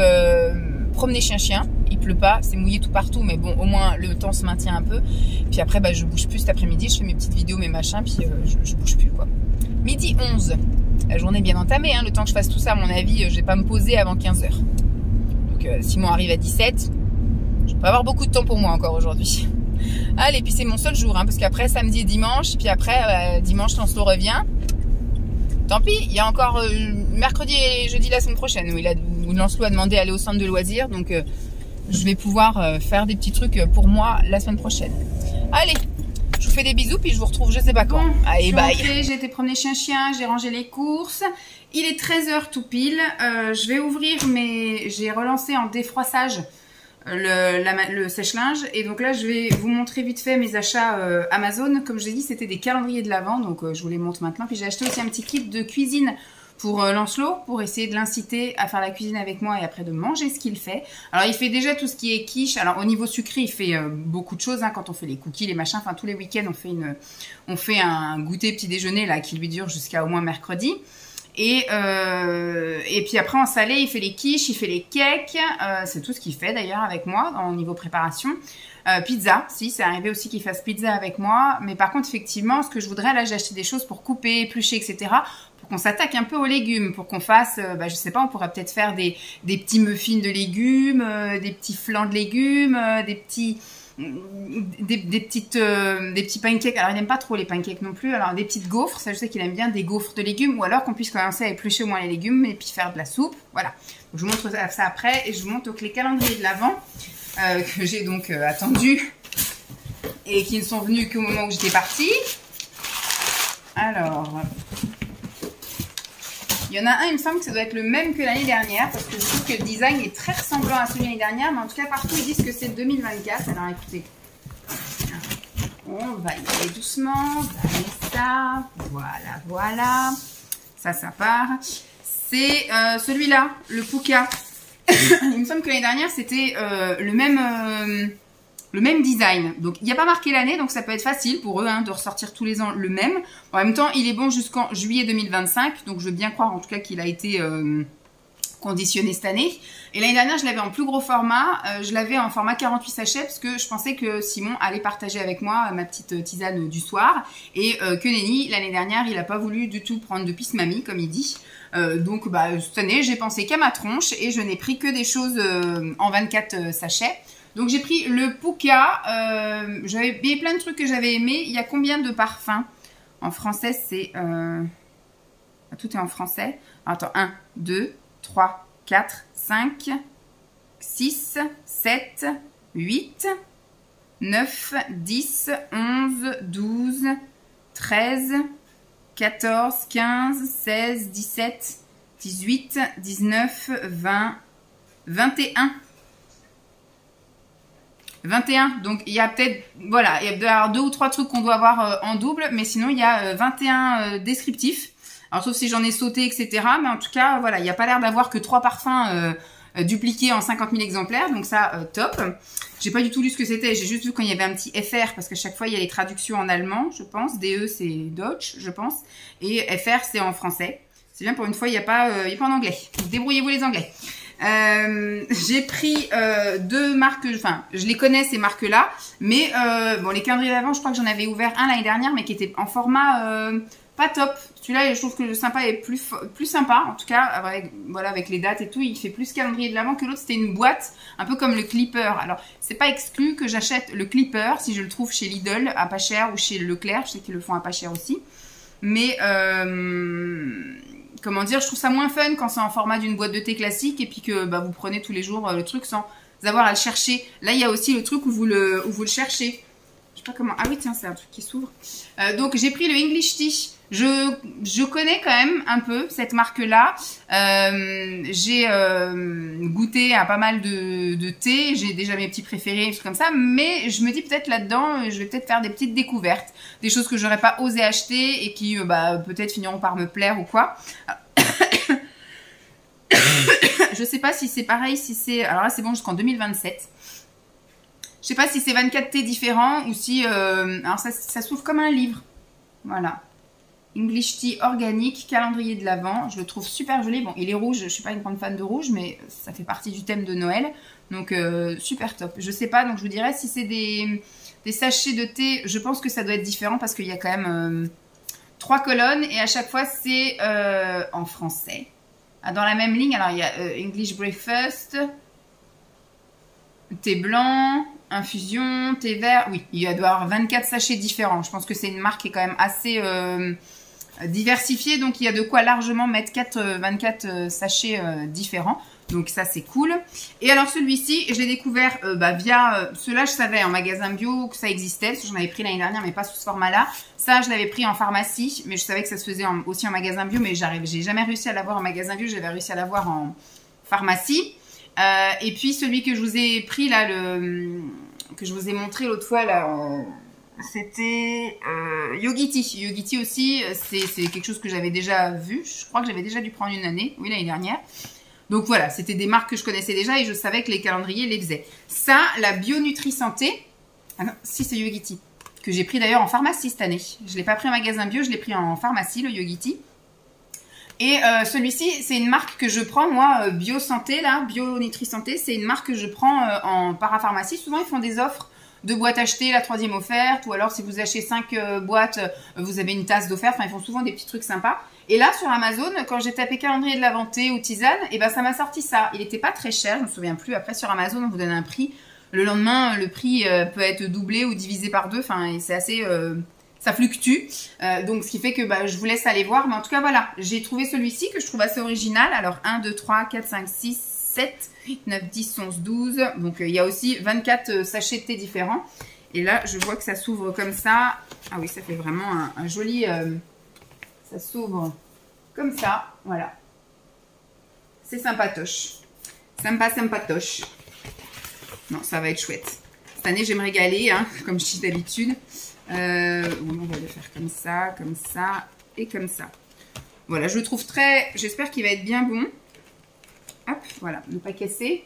promener chien-chien. Il pleut pas, c'est mouillé tout partout, mais bon, au moins le temps se maintient un peu. Puis après, bah, je bouge plus cet après-midi. Je fais mes petites vidéos, mes machins, puis je bouge plus, quoi. Midi 11. La journée est bien entamée, hein. Le temps que je fasse tout ça, à mon avis, je vais pas me poser avant 15 h. Donc, Simon arrive à 17. Je vais pas avoir beaucoup de temps pour moi encore aujourd'hui. Allez, puis c'est mon seul jour, hein, parce qu'après samedi et dimanche, puis après dimanche Lancelot revient. Tant pis, il y a encore mercredi et jeudi la semaine prochaine où Lancelot a demandé à aller au centre de loisirs, donc je vais pouvoir faire des petits trucs pour moi la semaine prochaine. Allez, je vous fais des bisous, puis je vous retrouve je sais pas quand. Bon, allez, bye. J'ai été promener chien-chien, j'ai rangé les courses. Il est 13 h tout pile. Je vais ouvrir, mais j'ai relancé en défroissage le sèche-linge, et donc là je vais vous montrer vite fait mes achats Amazon. Comme je l'ai dit, c'était des calendriers de l'Avent, donc je vous les montre maintenant. Puis j'ai acheté aussi un petit kit de cuisine pour Lancelot, pour essayer de l'inciter à faire la cuisine avec moi et après de manger ce qu'il fait. Alors il fait déjà tout ce qui est quiche. Alors au niveau sucré, il fait beaucoup de choses, hein, quand on fait les cookies, les machins, enfin tous les week-ends on fait un goûter petit déjeuner là qui lui dure jusqu'à au moins mercredi. Et puis après en salé, il fait les quiches, il fait les cakes, c'est tout ce qu'il fait d'ailleurs avec moi au niveau préparation. Pizza, si, c'est arrivé aussi qu'il fasse pizza avec moi. Mais par contre, effectivement, ce que je voudrais, là j'ai acheté des choses pour couper, éplucher, etc. Pour qu'on s'attaque un peu aux légumes, pour qu'on fasse, je sais pas, on pourrait peut-être faire des petits muffins de légumes, des petits flancs de légumes, des petits pancakes. Alors il n'aime pas trop les pancakes non plus. Alors des petites gaufres, ça je sais qu'il aime bien, des gaufres de légumes, ou alors qu'on puisse commencer à éplucher au moins les légumes et puis faire de la soupe. Voilà, donc, je vous montre ça après, et je vous montre donc les calendriers de l'Avent que j'ai donc attendu et qui ne sont venus qu'au moment où j'étais partie. Alors il y en a un, il me semble que ça doit être le même que l'année dernière, parce que je trouve que le design est très ressemblant à celui de l'année dernière, mais en tout cas partout ils disent que c'est 2024. Alors écoutez, on va y aller doucement, on va aller ça, voilà, ça part. C'est celui-là, le Puka. Il me semble que l'année dernière c'était le même design. Donc il n'y a pas marqué l'année, donc ça peut être facile pour eux, hein, de ressortir tous les ans le même. En même temps, il est bon jusqu'en juillet 2025, donc je veux bien croire en tout cas qu'il a été conditionné cette année. Et l'année dernière, je l'avais en plus gros format, je l'avais en format 48 sachets, parce que je pensais que Simon allait partager avec moi ma petite tisane du soir, et que Nenny, l'année dernière, il n'a pas voulu du tout prendre de pisse mamie, comme il dit. Donc cette année, j'ai pensé qu'à ma tronche, et je n'ai pris que des choses en 24 sachets. Donc j'ai pris le Puka, il y avait plein de trucs que j'avais aimé. Il y a combien de parfums? En français, c'est... tout est en français. Attends, 1, 2, 3, 4, 5, 6, 7, 8, 9, 10, 11, 12, 13, 14, 15, 16, 17, 18, 19, 20, 21. 21, donc il y a peut-être, voilà, il y a 2 ou 3 trucs qu'on doit avoir en double, mais sinon il y a 21 descriptifs. Alors sauf si j'en ai sauté, etc. Mais en tout cas, voilà, il n'y a pas l'air d'avoir que 3 parfums dupliqués en 50 000 exemplaires, donc ça, top. J'ai pas du tout lu ce que c'était, j'ai juste vu quand il y avait un petit FR, parce qu'à chaque fois il y a les traductions en allemand, je pense. DE c'est Deutsch, je pense, et FR c'est en français. C'est bien, pour une fois, il n'y a pas en anglais. Débrouillez-vous les anglais. J'ai pris 2 marques, enfin je les connais ces marques là, mais bon, les calendriers d'Avent, je crois que j'en avais ouvert un l'année dernière, mais qui était en format pas top. Celui-là, je trouve que le sympa est plus sympa, en tout cas avec, voilà, avec les dates et tout, il fait plus calendrier de l'Avent que l'autre. C'était une boîte un peu comme le Clipper. Alors c'est pas exclu que j'achète le Clipper si je le trouve chez Lidl à pas cher, ou chez Leclerc, je sais qu'ils le font à pas cher aussi, mais comment dire, je trouve ça moins fun quand c'est en format d'une boîte de thé classique, et puis que vous prenez tous les jours le truc sans avoir à le chercher. Là, il y a aussi le truc où vous le cherchez. Je sais pas comment. Ah oui, tiens, c'est un truc qui s'ouvre. Donc, j'ai pris le English Tea. Je connais quand même un peu cette marque-là. J'ai goûté à pas mal de thé. J'ai déjà mes petits préférés, des trucs comme ça. Mais je me dis peut-être là-dedans, je vais peut-être faire des petites découvertes. Des choses que j'aurais pas osé acheter et qui peut-être finiront par me plaire ou quoi. Je sais pas si c'est pareil, si c'est... Alors là, c'est bon jusqu'en 2027. Je sais pas si c'est 24 thés différents ou si... alors ça s'ouvre comme un livre. Voilà. English Tea organique, calendrier de l'Avent. Je le trouve super joli. Bon, il est rouge, je suis pas une grande fan de rouge, mais ça fait partie du thème de Noël. Donc, super top. Je sais pas, donc je vous dirais si c'est des sachets de thé, je pense que ça doit être différent parce qu'il y a quand même 3 colonnes et à chaque fois c'est en français. Dans la même ligne, alors il y a English Breakfast, thé blanc, infusion, thé vert. Oui, il doit y avoir 24 sachets différents. Je pense que c'est une marque qui est quand même assez diversifiée, donc il y a de quoi largement mettre 24 sachets différents. Donc ça c'est cool. Et alors celui-ci, je l'ai découvert via... Ceux-là je savais en magasin bio que ça existait, parce que j'en avais pris l'année dernière mais pas sous ce format-là. Ça je l'avais pris en pharmacie, mais je savais que ça se faisait aussi en magasin bio, mais j'ai jamais réussi à l'avoir en magasin bio, j'avais réussi à l'avoir en pharmacie. Et puis celui que je vous ai pris là, que je vous ai montré l'autre fois là... C'était Yogiti. Yogiti aussi, c'est quelque chose que j'avais déjà vu. Je crois que j'avais déjà dû prendre une année, oui l'année dernière. Donc voilà, c'était des marques que je connaissais déjà et je savais que les calendriers les faisaient. Ça, la Bio-Nutri Santé, ah non, si c'est Yogiti, que j'ai pris d'ailleurs en pharmacie cette année. Je ne l'ai pas pris en magasin bio, je l'ai pris en pharmacie, le Yogiti. Et celui-ci, c'est une marque que je prends, moi, Bio Santé, là, Bio-Nutri Santé, c'est une marque que je prends en parapharmacie. Souvent, ils font des offres. 2 boîtes achetées, la 3e offerte, ou alors si vous achetez 5 boîtes, vous avez une tasse d'offerte. Enfin, ils font souvent des petits trucs sympas. Et là, sur Amazon, quand j'ai tapé calendrier de l'Avent ou tisane, et ben ça m'a sorti ça. Il n'était pas très cher, je ne me souviens plus. Après, sur Amazon, on vous donne un prix. Le lendemain, le prix peut être doublé ou divisé par 2. Enfin, c'est assez... ça fluctue. Donc, ce qui fait que je vous laisse aller voir. Mais en tout cas, voilà. J'ai trouvé celui-ci que je trouve assez original. Alors, 1, 2, 3, 4, 5, 6, 7, 8, 9, 10, 11, 12. Donc, il y a aussi 24 sachets de thé différents. Et là, je vois que ça s'ouvre comme ça. Ah oui, ça fait vraiment un joli... ça s'ouvre comme ça. Voilà. C'est sympatoche. Sympatoche. Non, ça va être chouette. Cette année, je vais me régaler, hein, comme je dis d'habitude. On va le faire comme ça et comme ça. Voilà, je le trouve très... J'espère qu'il va être bien bon. Hop, voilà, ne pas casser.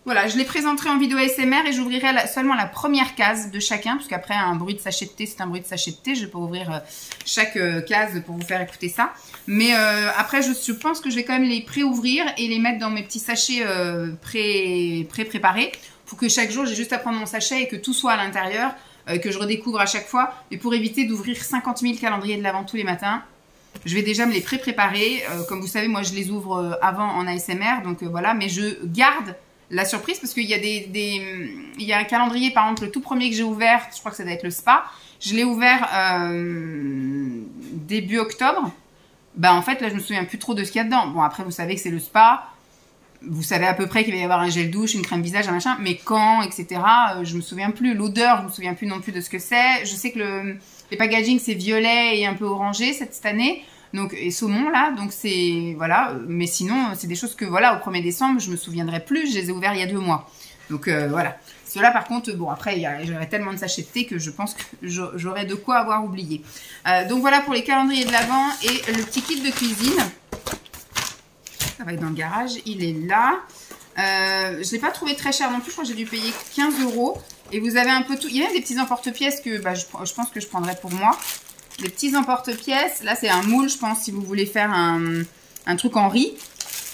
Voilà, je les présenterai en vidéo ASMR et j'ouvrirai seulement la première case de chacun, parce qu'après, un bruit de sachet de thé, c'est un bruit de sachet de thé. Je ne vais pas ouvrir chaque case pour vous faire écouter ça. Mais après, je pense que je vais quand même les pré-ouvrir et les mettre dans mes petits sachets pré-préparés pour que chaque jour, j'ai juste à prendre mon sachet et que tout soit à l'intérieur, que je redécouvre à chaque fois. Et pour éviter d'ouvrir 50 000 calendriers de l'Avent tous les matins, je vais déjà me les pré-préparer. Comme vous savez, moi, je les ouvre avant en ASMR, donc voilà. Mais je garde la surprise parce qu'il y a il y a un calendrier, par exemple, le tout premier que j'ai ouvert, je crois que ça doit être le spa. Je l'ai ouvert début octobre. En fait, là, je me souviens plus trop de ce qu'il y a dedans. Bon, après, vous savez que c'est le spa. Vous savez à peu près qu'il va y avoir un gel douche, une crème visage, un machin. Mais quand, etc., je me souviens plus. L'odeur, je me souviens plus non plus de ce que c'est. Je sais que les packaging, c'est violet et un peu orangé cette année. Donc, et saumon là, donc c'est, voilà, mais sinon, c'est des choses que, voilà, au 1er décembre, je me souviendrai plus, je les ai ouverts il y a 2 mois. Donc, voilà. Ceux-là, par contre, bon, après, j'aurais tellement de sachets de thé que je pense que j'aurais de quoi avoir oublié. Donc, voilà pour les calendriers de l'Avent et le petit kit de cuisine. Ça va être dans le garage, il est là. Je ne l'ai pas trouvé très cher non plus, je crois que j'ai dû payer 15 €. Et vous avez un peu tout, il y a même des petits emporte-pièces que je pense que je prendrai pour moi. Des petits emporte-pièces. Là, c'est un moule, je pense, si vous voulez faire un truc en riz.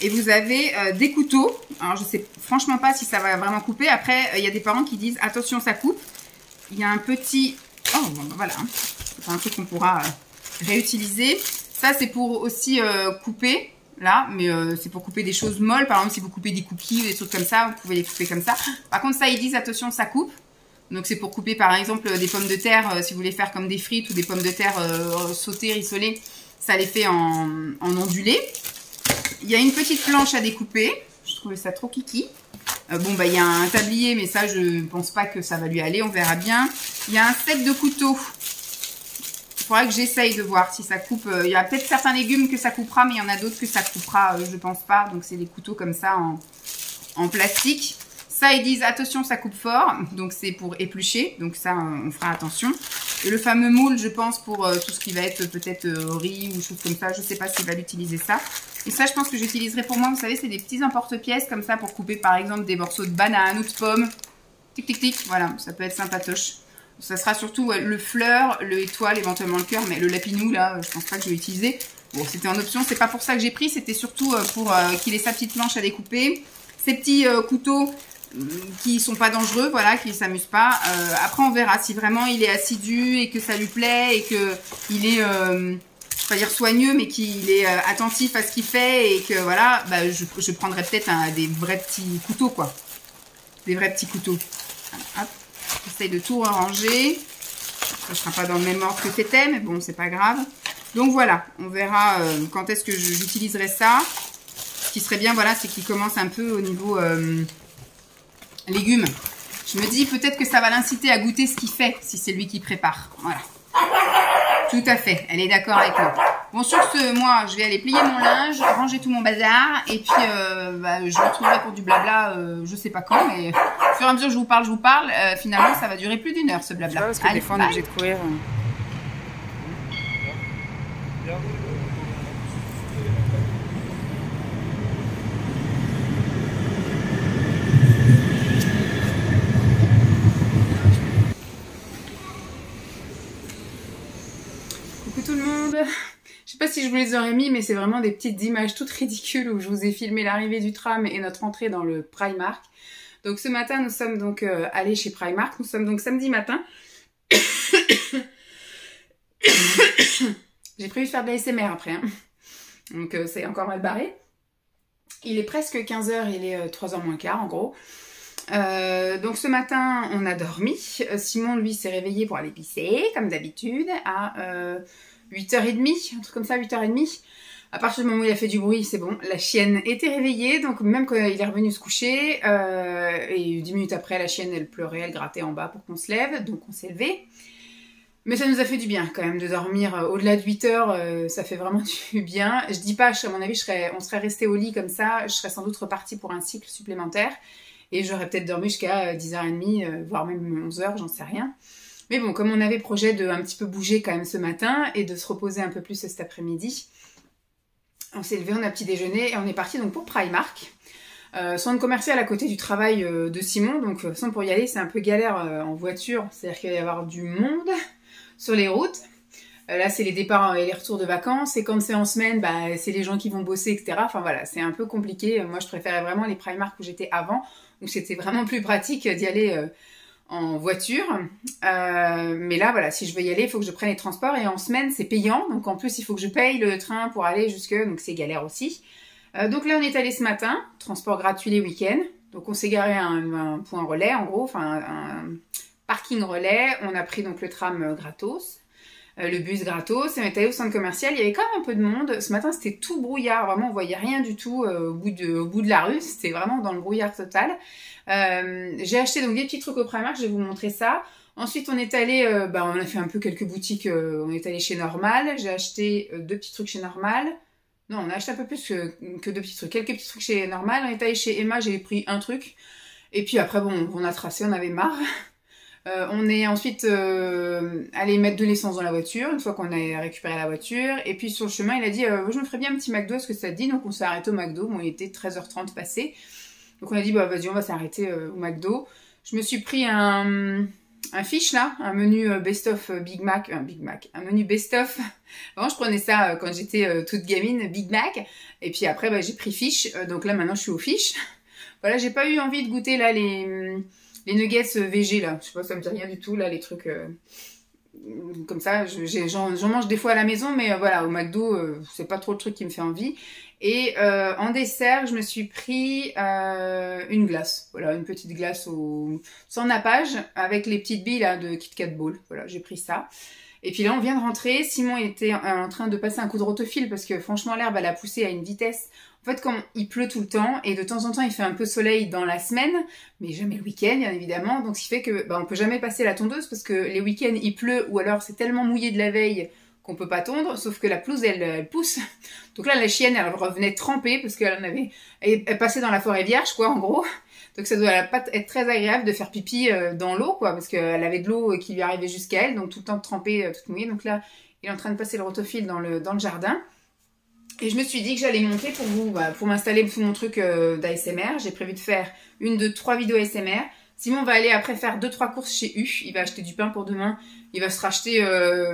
Et vous avez des couteaux. Alors, je sais franchement pas si ça va vraiment couper. Après, il y a des parents qui disent, attention, ça coupe. Il y a un petit... Oh, bon, voilà. C'est un truc qu'on pourra réutiliser. Ça, c'est pour aussi couper. Là, mais c'est pour couper des choses molles. Par exemple, si vous coupez des cookies ou des trucs comme ça, vous pouvez les couper comme ça. Par contre, ça, ils disent, attention, ça coupe. Donc, c'est pour couper, par exemple, des pommes de terre, si vous voulez faire comme des frites ou des pommes de terre sautées, rissolées, ça les fait en ondulé. Il y a une petite planche à découper. Je trouvais ça trop kiki. Il y a un tablier, mais ça, je ne pense pas que ça va lui aller. On verra bien. Il y a un set de couteaux. Il faudra que j'essaye de voir si ça coupe. Il y a peut-être certains légumes que ça coupera, mais il y en a d'autres que ça coupera, je ne pense pas. Donc, c'est des couteaux comme ça en plastique. Ça, ils disent, attention, ça coupe fort. Donc, c'est pour éplucher. Donc, ça, on fera attention. Et le fameux moule, je pense, pour tout ce qui va être peut-être riz ou choses comme ça. Je ne sais pas s'il va l'utiliser ça. Et ça, je pense que j'utiliserai pour moi. Vous savez, c'est des petits emporte-pièces comme ça pour couper, par exemple, des morceaux de banane ou de pommes. Tic, tic, tic. Voilà, ça peut être sympatoche. Ça sera surtout le fleur, le étoile, éventuellement le cœur, mais le lapinou, là, je pense pas que je vais utiliser. Bon, c'était en option, c'est pas pour ça que j'ai pris, c'était surtout pour qu'il ait sa petite planche à découper. Ces petits couteaux qui sont pas dangereux, voilà, qui s'amusent pas. Après, on verra si vraiment il est assidu et que ça lui plaît et que il est, je vais pas dire soigneux, mais qu'il est attentif à ce qu'il fait et que voilà, bah, je prendrai peut-être des vrais petits couteaux, quoi. Des vrais petits couteaux. Hop. J'essaye de tout ranger. Ça ne sera pas dans le même ordre que c'était, mais bon, c'est pas grave. Donc voilà, on verra quand est-ce que j'utiliserai ça. Ce qui serait bien, voilà, c'est qu'il commence un peu au niveau légumes. Je me dis peut-être que ça va l'inciter à goûter ce qu'il fait, si c'est lui qui prépare. Voilà. Tout à fait, elle est d'accord avec moi. Bon, sur ce, moi, je vais aller plier mon linge, ranger tout mon bazar, et puis bah, je vous retrouverai pour du blabla, je sais pas quand, mais au fur et à mesure que je vous parle, finalement, ça va durer plus d'1 heure, ce blabla. Parce que allez, des fois, on est obligé de courir. Coucou tout le monde. Je sais pas si je vous les aurais mis, mais c'est vraiment des petites images toutes ridicules où je vous ai filmé l'arrivée du tram et notre entrée dans le Primark. Donc ce matin, nous sommes donc allés chez Primark. Nous sommes donc samedi matin. J'ai prévu de faire de la ASMR après. Hein. Donc c'est encore mal barré. Il est presque 15 h, il est 3 h moins quart en gros. Donc ce matin, on a dormi. Simon, lui, s'est réveillé pour aller pisser, comme d'habitude, à 8h30, un truc comme ça, 8h30. À partir du moment où il a fait du bruit, c'est bon, la chienne était réveillée. Donc même quand il est revenu se coucher, et 10 minutes après, la chienne, elle pleurait, elle grattait en bas pour qu'on se lève. Donc on s'est levé. Mais ça nous a fait du bien quand même de dormir au-delà de 8 h, ça fait vraiment du bien. Je dis pas, à mon avis, on serait resté au lit comme ça, je serais sans doute repartie pour un cycle supplémentaire. Et j'aurais peut-être dormi jusqu'à 10h30, voire même 11 h, j'en sais rien. Mais bon, comme on avait projet de un petit peu bouger quand même ce matin et de se reposer un peu plus cet après-midi, on s'est levé, on a petit déjeuner et on est parti donc pour Primark. Centre commercial à côté du travail de Simon, donc sans pour y aller, c'est un peu galère en voiture, c'est-à-dire qu'il va y avoir du monde sur les routes. Là, c'est les départs et les retours de vacances, et quand c'est en semaine, bah, c'est les gens qui vont bosser, etc. Enfin voilà, c'est un peu compliqué. Moi, je préférais vraiment les Primark où j'étais avant, où c'était vraiment plus pratique d'y aller en voiture. Mais là, voilà, si je veux y aller, il faut que je prenne les transports, et en semaine, c'est payant. Donc en plus, il faut que je paye le train pour aller jusque, donc c'est galère aussi. Donc là, on est allé ce matin, transport gratuit les week-ends. Donc on s'est garé à un point relais, en gros, enfin un parking relais. On a pris donc le tram gratos. Le bus gratos, et on est allé au centre commercial, il y avait quand même un peu de monde. Ce matin, c'était tout brouillard, vraiment, on voyait rien du tout au bout de la rue, c'était vraiment dans le brouillard total. J'ai acheté donc des petits trucs au Primark, je vais vous montrer ça. Ensuite, on est allé, on a fait un peu quelques boutiques, on est allé chez Normal, j'ai acheté 2 petits trucs chez Normal. Non, on a acheté un peu plus que 2 petits trucs, quelques petits trucs chez Normal. On est allé chez Emma, j'ai pris un truc. Et puis après, bon, on a tracé, on avait marre. On est ensuite allé mettre de l'essence dans la voiture, une fois qu'on a récupéré la voiture. Et puis sur le chemin, il a dit je me ferais bien un petit McDo, est-ce que ça te dit? Donc on s'est arrêté au McDo, bon, il était 13h30 passé. Donc on a dit bah vas-y, on va s'arrêter au McDo. Je me suis pris un fish là, un menu best-of Big Mac, un menu best-of. Avant je prenais ça quand j'étais toute gamine, Big Mac. Et puis après bah, j'ai pris fish, donc là maintenant je suis au fish. Voilà, j'ai pas eu envie de goûter là les nuggets VG là, je sais pas, ça me dit rien du tout là, les trucs comme ça, j'en mange des fois à la maison, mais voilà, au McDo, c'est pas trop le truc qui me fait envie. Et en dessert, je me suis pris une glace, voilà, une petite glace sans nappage, avec les petites billes là de Kit Kat Ball, voilà, j'ai pris ça. Et puis là, on vient de rentrer, Simon était en train de passer un coup de rotophile, parce que franchement, l'herbe, elle a poussé à une vitesse. En fait, quand il pleut tout le temps, et de temps en temps, il fait un peu soleil dans la semaine, mais jamais le week-end, bien évidemment. Donc, ce qui fait que on peut jamais passer la tondeuse, parce que les week-ends, il pleut, ou alors c'est tellement mouillé de la veille qu'on peut pas tondre, sauf que la pelouse, elle pousse. Donc là, la chienne, elle revenait trempée, parce elle passait dans la forêt vierge, quoi, en gros. Donc ça doit pas être très agréable de faire pipi dans l'eau, quoi, parce qu'elle avait de l'eau qui lui arrivait jusqu'à elle, donc tout le temps trempée, toute mouillée. Donc là, il est en train de passer le rotophile dans le jardin. Et je me suis dit que j'allais monter pour m'installer sous mon truc d'ASMR. J'ai prévu de faire 1, 2, 3 vidéos ASMR. Simon va aller après faire 2-3 courses chez U. Il va acheter du pain pour demain. Il va se racheter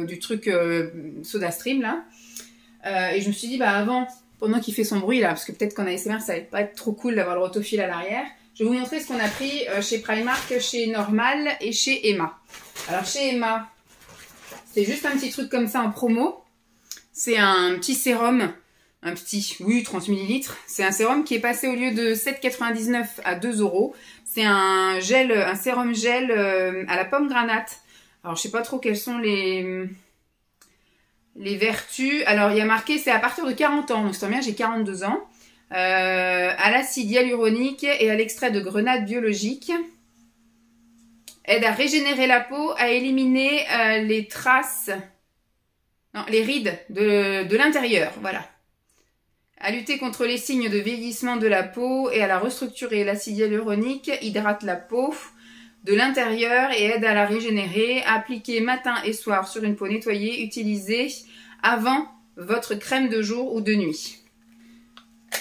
du truc SodaStream là. Et je me suis dit, bah avant, pendant qu'il fait son bruit là, parce que peut-être qu'en ASMR ça va pas être trop cool d'avoir le rotofil à l'arrière, je vais vous montrer ce qu'on a pris chez Primark, chez Normal et chez Emma. Alors chez Emma, c'est juste un petit truc comme ça en promo. C'est un petit sérum, un petit, oui, 30 ml. C'est un sérum qui est passé au lieu de 7,99 à 2 €. C'est un gel, un sérum gel à la pomme granate. Alors je sais pas trop quelles sont les vertus. Alors il y a marqué c'est à partir de 40 ans, donc c'est bien, j'ai 42 ans. À l'acide hyaluronique et à l'extrait de grenade biologique. Aide à régénérer la peau, à éliminer les traces, non, les rides de l'intérieur, voilà. À lutter contre les signes de vieillissement de la peau et à la restructurer. L'acide hyaluronique hydrate la peau de l'intérieur et aide à la régénérer. Appliquez matin et soir sur une peau nettoyée. Utilisez avant votre crème de jour ou de nuit. Je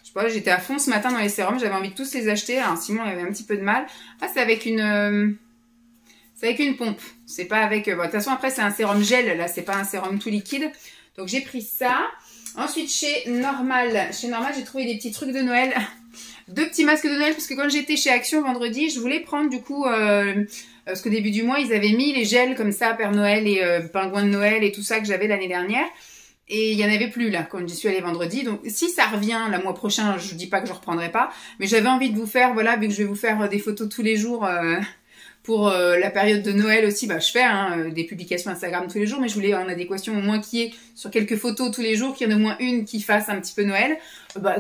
sais pas, j'étais à fond ce matin dans les sérums. J'avais envie de tous les acheter. Alors Simon avait un petit peu de mal. Ah, c'est avec une pompe. C'est pas avec... Bon, de toute façon, après, c'est un sérum gel. Là, c'est pas un sérum tout liquide. Donc, j'ai pris ça. Ensuite, chez Normal, j'ai trouvé des petits trucs de Noël. 2 petits masques de Noël, parce que quand j'étais chez Action vendredi, je voulais prendre du coup, parce qu'au début du mois, ils avaient mis les gels comme ça, Père Noël et Pingouin de Noël et tout ça que j'avais l'année dernière. Et il n'y en avait plus là, quand j'y suis allée vendredi. Donc si ça revient le mois prochain, je dis pas que je reprendrai pas. Mais j'avais envie de vous faire, voilà, vu que je vais vous faire des photos tous les jours... Pour la période de Noël aussi, bah, je fais des publications Instagram tous les jours, mais je voulais en adéquation au moins qu'il y ait sur quelques photos tous les jours, qu'il y en ait au moins une qui fasse un petit peu Noël,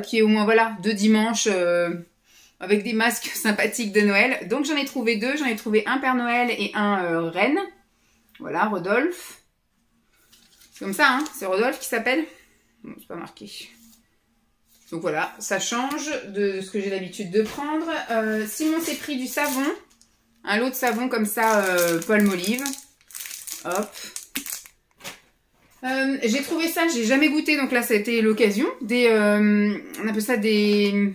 qu'il y ait au moins voilà 2 dimanches avec des masques sympathiques de Noël. Donc j'en ai trouvé 2, j'en ai trouvé un Père Noël et un Reine. Voilà, Rodolphe. C'est comme ça, hein, c'est Rodolphe qui s'appelle. Bon, c'est pas marqué. Donc voilà, ça change de ce que j'ai l'habitude de prendre. Simon s'est pris du savon. Un lot de savon comme ça, Palmolive. Hop. J'ai trouvé ça, j'ai jamais goûté, donc là, ça a été l'occasion. On appelle ça des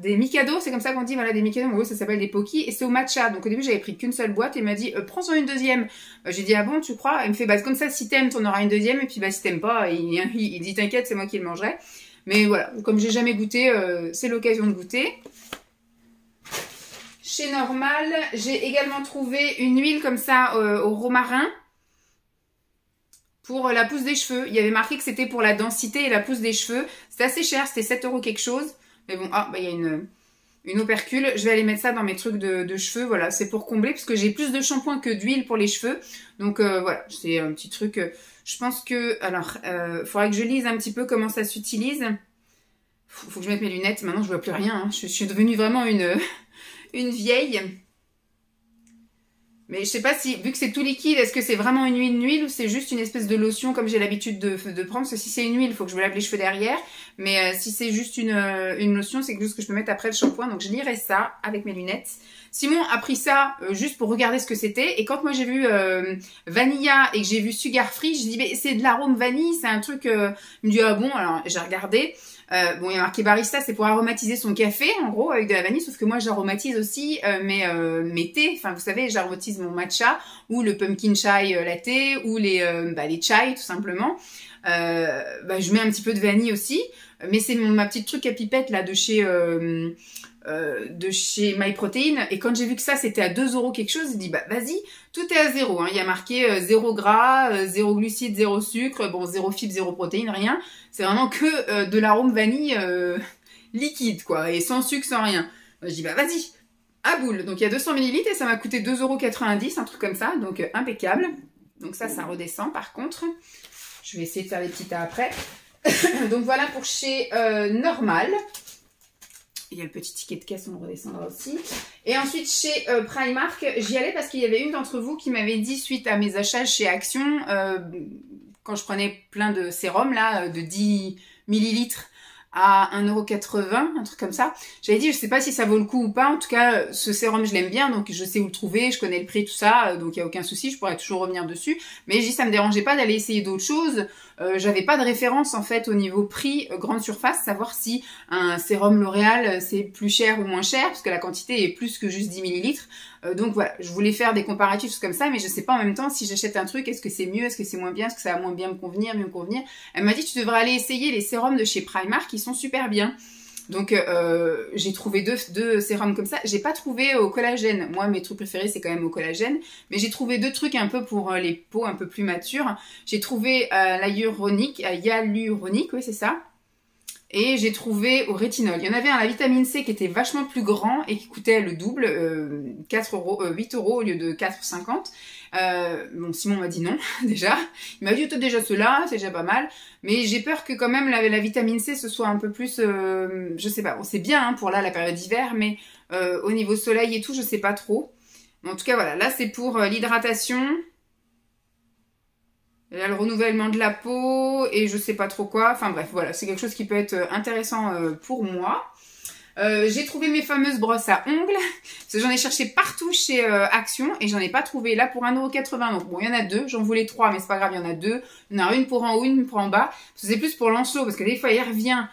Mikado, c'est comme ça qu'on dit, voilà, des Mikado. En gros, ça s'appelle des Poki et c'est au matcha. Donc au début, j'avais pris qu'une seule boîte et il m'a dit, prends-en une deuxième. J'ai dit, ah bon, tu crois? Il me fait, bah, comme ça, si t'aimes, t'en auras une deuxième. Et puis, bah, si t'aimes pas, il dit, t'inquiète, c'est moi qui le mangerai. Mais voilà, comme j'ai jamais goûté, c'est l'occasion de goûter. Chez Normal, j'ai également trouvé une huile comme ça au romarin pour la pousse des cheveux. Il y avait marqué que c'était pour la densité et la pousse des cheveux. C'était assez cher, c'était 7 € quelque chose. Mais bon, il y a une opercule. Je vais aller mettre ça dans mes trucs de cheveux. Voilà, c'est pour combler parce que j'ai plus de shampoing que d'huile pour les cheveux. Donc voilà, c'est un petit truc. Je pense que... Alors, faudrait que je lise un petit peu comment ça s'utilise. Faut que je mette mes lunettes. Maintenant, je vois plus rien. Hein. Je suis devenue vraiment une vieille. Mais je sais pas si, vu que c'est tout liquide, est-ce que c'est vraiment une huile ou c'est juste une espèce de lotion comme j'ai l'habitude de prendre. Parce que si c'est une huile, il faut que je me lave les cheveux derrière. Mais si c'est juste une lotion, c'est quelque chose que je peux mettre après le shampoing. Donc je lirai ça avec mes lunettes. Simon a pris ça juste pour regarder ce que c'était. Et quand moi j'ai vu Vanilla et que j'ai vu Sugar Free, je dis mais c'est de l'arôme vanille, c'est un truc... il me dit ah bon, alors j'ai regardé. Bon, il y a marqué barista, c'est pour aromatiser son café, en gros, avec de la vanille, sauf que moi, j'aromatise aussi mes thés. Enfin, vous savez, j'aromatise mon matcha, ou le pumpkin chai latte, ou les chai, tout simplement. Je mets un petit peu de vanille aussi, mais c'est ma petite truc à pipette, là, de chez MyProtein. Et quand j'ai vu que ça, c'était à 2 € quelque chose, j'ai dit, bah, vas-y, tout est à 0. Hein. Il y a marqué 0 gras, 0 glucides, 0 sucre, bon, 0 fibres, 0 protéines, rien. C'est vraiment que de l'arôme vanille liquide, quoi, et sans sucre, sans rien. Je dis, bah, vas-y, à boule. Donc, il y a 200 ml et ça m'a coûté 2,90 €, un truc comme ça, donc impeccable. Donc ça redescend, par contre. Je vais essayer de faire les petits tas après. Donc, voilà pour chez Normal. Il y a le petit ticket de caisse, on le redescendra aussi. Et ensuite, chez Primark, j'y allais parce qu'il y avait une d'entre vous qui m'avait dit, suite à mes achats chez Action, quand je prenais plein de sérum, là, de 10 ml à 1,80 €, un truc comme ça. J'avais dit, je sais pas si ça vaut le coup ou pas. En tout cas, ce sérum, je l'aime bien, donc je sais où le trouver, je connais le prix, tout ça, donc il y a aucun souci, je pourrais toujours revenir dessus. Mais je dis, ça me dérangeait pas d'aller essayer d'autres choses. J'avais pas de référence, en fait, au niveau prix grande surface, savoir si un sérum L'Oréal, c'est plus cher ou moins cher, parce que la quantité est plus que juste 10 millilitres. Donc voilà, je voulais faire des comparatifs comme ça, mais je sais pas en même temps si j'achète un truc, est-ce que c'est mieux, est-ce que c'est moins bien, est-ce que ça va moins bien me convenir, mieux me convenir. Elle m'a dit, tu devrais aller essayer les sérums de chez Primark, qui sont super bien. Donc j'ai trouvé deux sérums comme ça. J'ai pas trouvé au collagène. Moi, mes trucs préférés, c'est quand même au collagène. Mais j'ai trouvé deux trucs un peu pour les peaux un peu plus matures. J'ai trouvé hyaluronique, oui c'est ça. Et j'ai trouvé au rétinol. Il y en avait un à la vitamine C qui était vachement plus grand et qui coûtait le double, 8 € au lieu de 4,50 €. Bon, Simon m'a dit non, déjà. Il m'a dit, t'as déjà ceux-là, c'est déjà pas mal. Mais j'ai peur que quand même la vitamine C, ce soit un peu plus, je sais pas. Bon, c'est bien hein, pour là, la période d'hiver, mais au niveau soleil et tout, je sais pas trop. Mais en tout cas, voilà, là, c'est pour l'hydratation. Il y a le renouvellement de la peau et je sais pas trop quoi. Enfin bref, voilà, c'est quelque chose qui peut être intéressant pour moi. J'ai trouvé mes fameuses brosses à ongles. Parce que j'en ai cherché partout chez Action et j'en ai pas trouvé. Là pour 1,80 €. Donc bon, il y en a deux. J'en voulais 3, mais c'est pas grave, il y en a deux. Il y en a une pour en haut, une pour en bas. C'est plus pour Lancelot parce que des fois il revient...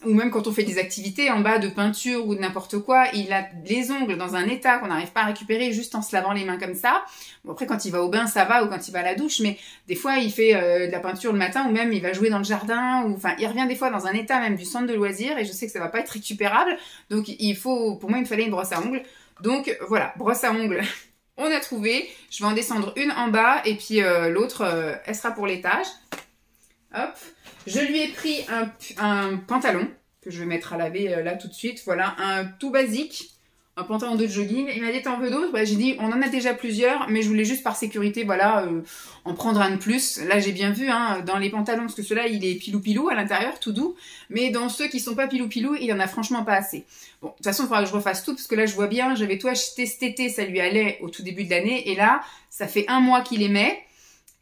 ou même quand on fait des activités en bas de peinture ou de n'importe quoi, il a les ongles dans un état qu'on n'arrive pas à récupérer juste en se lavant les mains comme ça. Bon, après, quand il va au bain, ça va, ou quand il va à la douche, mais des fois, il fait de la peinture le matin, ou même il va jouer dans le jardin, ou enfin, il revient des fois dans un état même du centre de loisirs, et je sais que ça va pas être récupérable, donc pour moi, il me fallait une brosse à ongles. Donc voilà, brosse à ongles, on a trouvé. Je vais en descendre une en bas, et puis l'autre, elle sera pour l'étage. Hop. Je lui ai pris un pantalon que je vais mettre à laver là tout de suite. Voilà, un tout basique, un pantalon de jogging. Il m'a dit, t'en veux d'autres? Bah, j'ai dit, on en a déjà plusieurs, mais je voulais juste par sécurité, voilà, en prendre un de plus. Là, j'ai bien vu, hein, dans les pantalons, parce que celui-là, il est pilou-pilou à l'intérieur, tout doux. Mais dans ceux qui sont pas pilou-pilou, il en a franchement pas assez. Bon, de toute façon, il faudra que je refasse tout, parce que là, je vois bien, j'avais tout acheté cet été, ça lui allait au tout début de l'année. Et là, ça fait 1 mois qu'il les met.